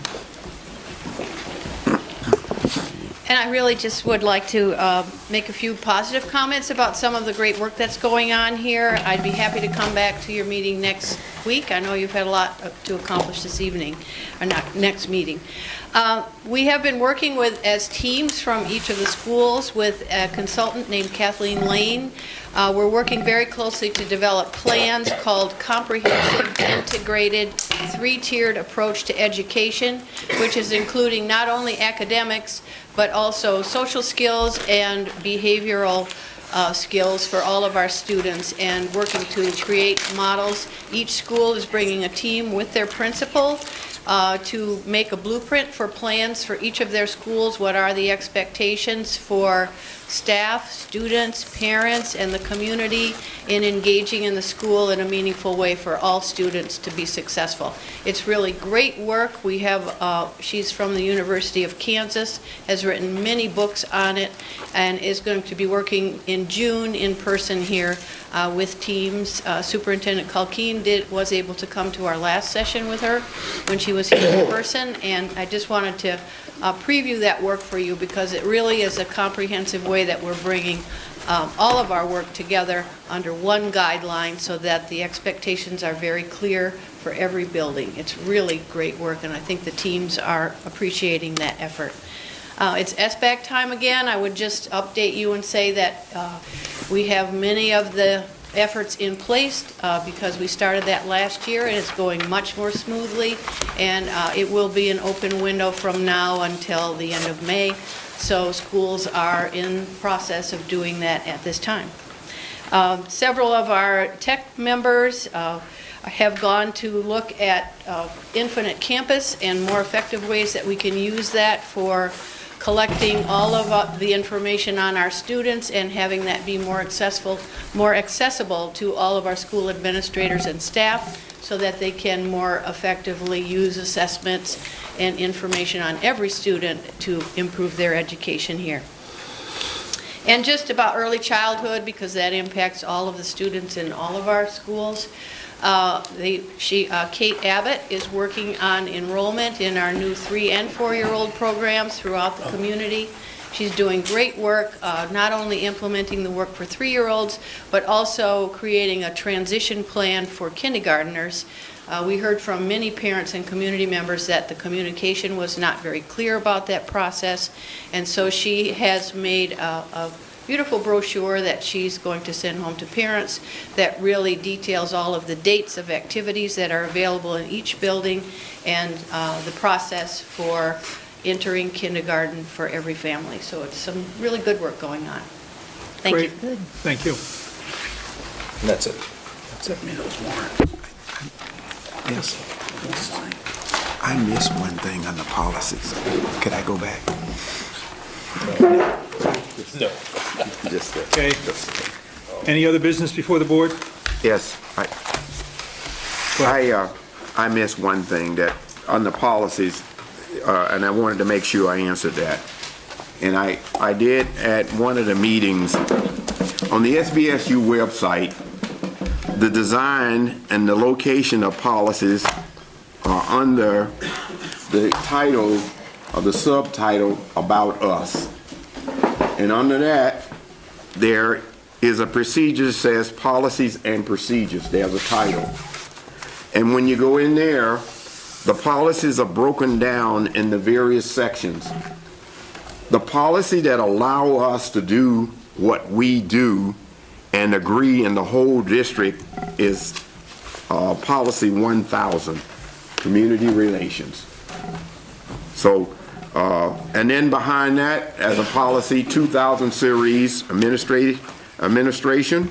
And I really just would like to make a few positive comments about some of the great work that's going on here. I'd be happy to come back to your meeting next week. I know you've had a lot to accomplish this evening, or not, next meeting. We have been working with, as teams from each of the schools, with a consultant named Kathleen Lane. We're working very closely to develop plans called Comprehensive Integrated Three-Tiered Approach to Education, which is including not only academics, but also social skills and behavioral skills for all of our students, and working to create models. Each school is bringing a team with their principal to make a blueprint for plans for each of their schools. What are the expectations for staff, students, parents, and the community in engaging in the school in a meaningful way for all students to be successful. It's really great work. We have, she's from the University of Kansas, has written many books on it, and is going to be working in June in person here with teams. Superintendent Culkeen was able to come to our last session with her when she was here in person, and I just wanted to preview that work for you, because it really is a comprehensive way that we're bringing all of our work together under one guideline so that the expectations are very clear for every building. It's really great work, and I think the teams are appreciating that effort. It's SBAC time again. I would just update you and say that we have many of the efforts in place because we started that last year, and it's going much more smoothly, and it will be an open window from now until the end of May. So schools are in process of doing that at this time. Several of our tech members have gone to look at Infinite Campus and more effective ways that we can use that for collecting all of the information on our students and having that be more accessible to all of our school administrators and staff, so that they can more effectively use assessments and information on every student to improve their education here. And just about early childhood, because that impacts all of the students in all of our schools. Kate Abbott is working on enrollment in our new 3- and 4-year-old programs throughout the community. She's doing great work, not only implementing the work for 3-year-olds, but also creating a transition plan for kindergartners. We heard from many parents and community members that the communication was not very clear about that process, and so she has made a beautiful brochure that she's going to send home to parents that really details all of the dates of activities that are available in each building, and the process for entering kindergarten for every family. So it's some really good work going on. Thank you. Great. Thank you. And that's it. That's it. Yes. I missed one thing on the policies. Could I go back? No. Just Okay. Any other business before the board? Yes. I missed one thing that on the policies, and I wanted to make sure I answered that. And I did at one of the meetings on the SVSU website. The design and the location of policies are under the title or the subtitle About Us. And under that, there is a procedure that says policies and procedures. There's a title. And when you go in there, the policies are broken down in the various sections. The policy that allow us to do what we do and agree in the whole district is policy 1000, community relations. So, and then behind that, as a policy 2000 series administration,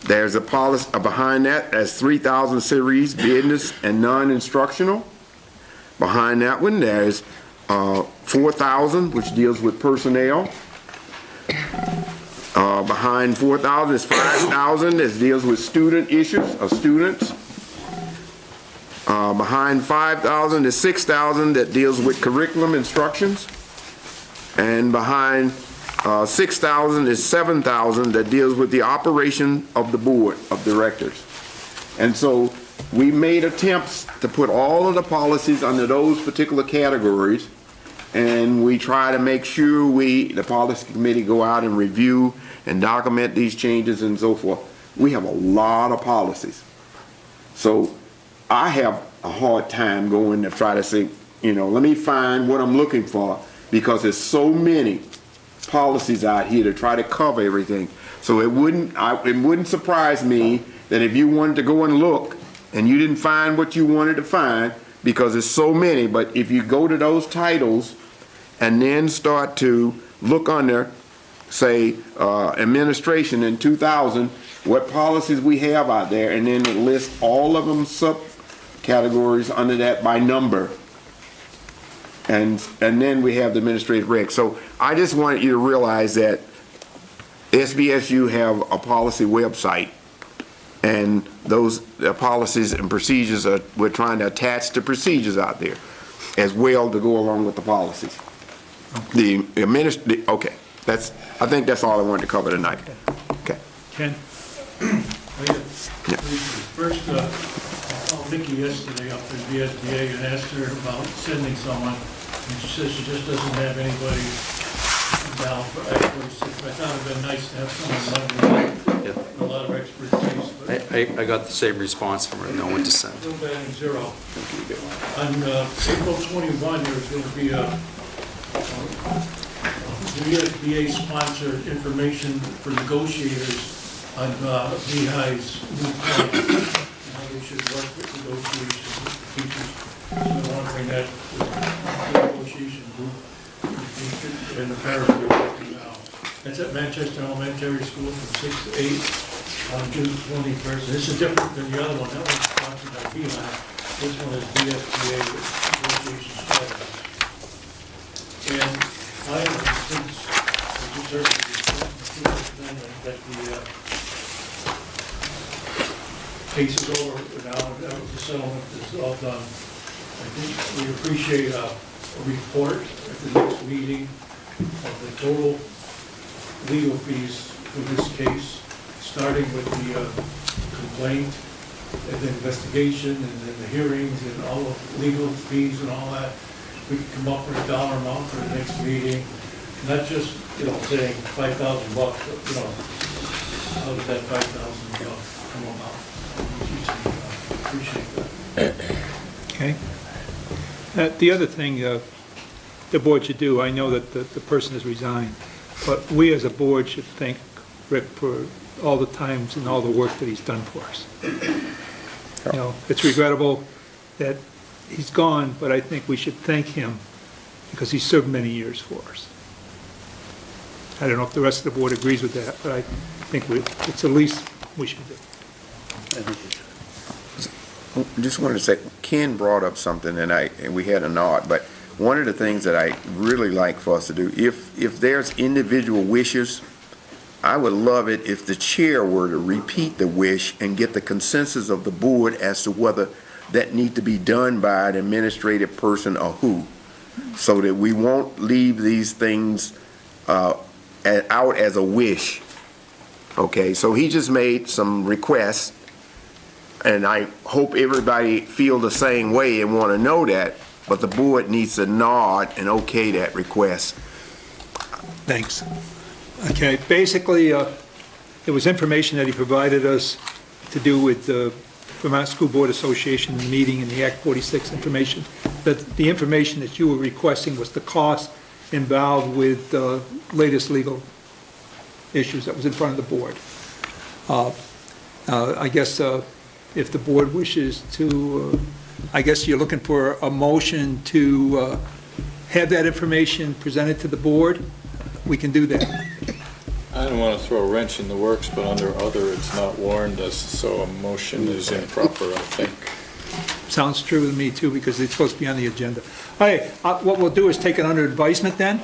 there's a policy behind that as 3000 series business and non-instructional. Behind that one, there's 4000, which deals with personnel. Behind 4000 is 5000, that deals with student issues of students. Behind 5000 is 6000, that deals with curriculum instructions. And behind 6,000 is 7,000 that deals with the operation of the board of directors. And so we made attempts to put all of the policies under those particular categories, and we try to make sure the policy committee go out and review and document these changes and so forth. We have a lot of policies. So I have a hard time going to try to say, let me find what I'm looking for, because there's so many policies out here to try to cover everything. So it wouldn't surprise me that if you wanted to go and look and you didn't find what you wanted to find, because there's so many, but if you go to those titles and then start to look under, say, administration in 2000, what policies we have out there, and then it lists all of them subcategories under that by number. And then we have the administrative reg. So I just want you to realize that SVSU have a policy website, and those policies and procedures we're trying to attach the procedures out there as well to go along with the policies. Okay, I think that's all I wanted to cover tonight. Okay. Ken? First, I called Vicki yesterday up at the SBA and asked her about sending someone. And she says she just doesn't have anybody down for experts. I thought it'd been nice to have someone with a lot of expertise. I got the same response from her, no one to send. Still batting zero. On April 21, there's going to be a VSBA-sponsored information for negotiators on VHI's new plan, and how they should work with negotiations with teachers. So I'm wondering that the negotiation group and the parents are working now. That's at Manchester Elementary School from 6 to 8 on June 21st. This is different than the other one. That one's sponsored by VHI. This one is VSBA negotiation strategies. And I have since that the case is over now, the settlement is all done. I think we appreciate a report at the next meeting of the total legal fees for this case, starting with the complaint and the investigation and then the hearings and all the legal fees and all that. We can come up with a dollar amount for the next meeting, not just, saying $5,000, but, how does that $5,000 come about? Appreciate that. Okay. The other thing the board should do, I know that the person has resigned, but we as a board should thank Rick for all the times and all the work that he's done for us. It's regrettable that he's gone, but I think we should thank him because he served many years for us. I don't know if the rest of the board agrees with that, but I think it's the least we should do. I just wanted to say, Ken brought up something, and we had a nod, but one of the things that I really like for us to do, if there's individual wishes, I would love it if the chair were to repeat the wish and get the consensus of the board as to whether that need to be done by an administrative person or who, so that we won't leave these things out as a wish. Okay, so he just made some requests, and I hope everybody feel the same way and want to know that, but the board needs to nod and okay that request. Thanks. Okay, basically, There was information that he provided us to do with the Vermont School Board Association meeting and the Act 46 information. That the information that you were requesting was the cost involved with the latest legal issues that was in front of the board. I guess if the board wishes to, I guess you're looking for a motion to have that information presented to the board, we can do that. I don't want to throw a wrench in the works, but under other, it's not warned us, so a motion is improper, I think. Sounds true to me too, because it's supposed to be on the agenda. All right, what we'll do is take it under advisement then,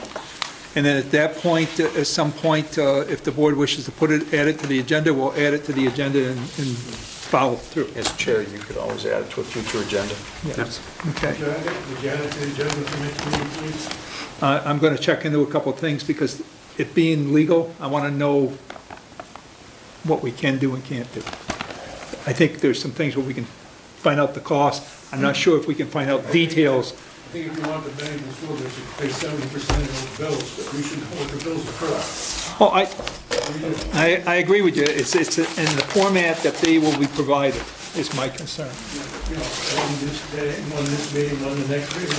and then at that point, at some point, if the board wishes to add it to the agenda, we'll add it to the agenda and follow through. As chair, you could always add it to a future agenda. Yes, okay. Would you add it to the agenda for next meeting, please? I'm going to check into a couple of things, because it being legal, I want to know what we can do and can't do. I think there's some things where we can find out the cost. I'm not sure if we can find out details. I think if you want the Bennington School District to pay 70% of those bills, that we should know what the bills are for. Oh, I agree with you. It's in the format that they will be provided is my concern. You know, one this day, one this meeting, one the next meeting.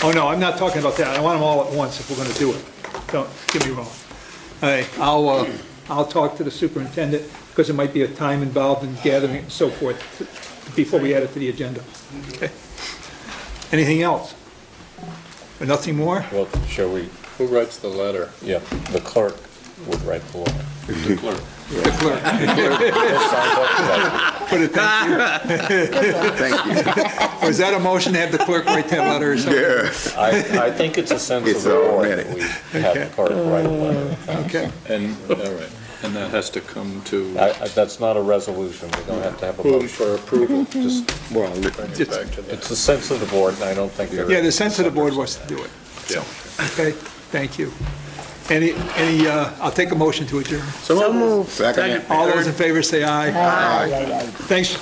Oh, no, I'm not talking about that. I want them all at once if we're going to do it. Don't get me wrong. All right, I'll talk to the superintendent, because there might be a time involved in gathering and so forth before we add it to the agenda. Okay. Anything else? Or nothing more? Well, shall we? Who writes the letter? Yeah, the clerk would write the letter. The clerk. The clerk. Put it, thank you. Thank you. Was that a motion to have the clerk write that letter or something? Yeah. I think it's a sense of the board that we have the clerk write a letter. Okay. And, all right, and that has to come to, That's not a resolution. We don't have to have a move motion. for approval. Just Well, Bring it back to that. It's the sense of the board, and I don't think there is. Yeah, the sense of the board wants to do it. Yeah. Okay, thank you. I'll take a motion to adjourn. So moved. Second. All those in favor say aye. Aye. Thanks.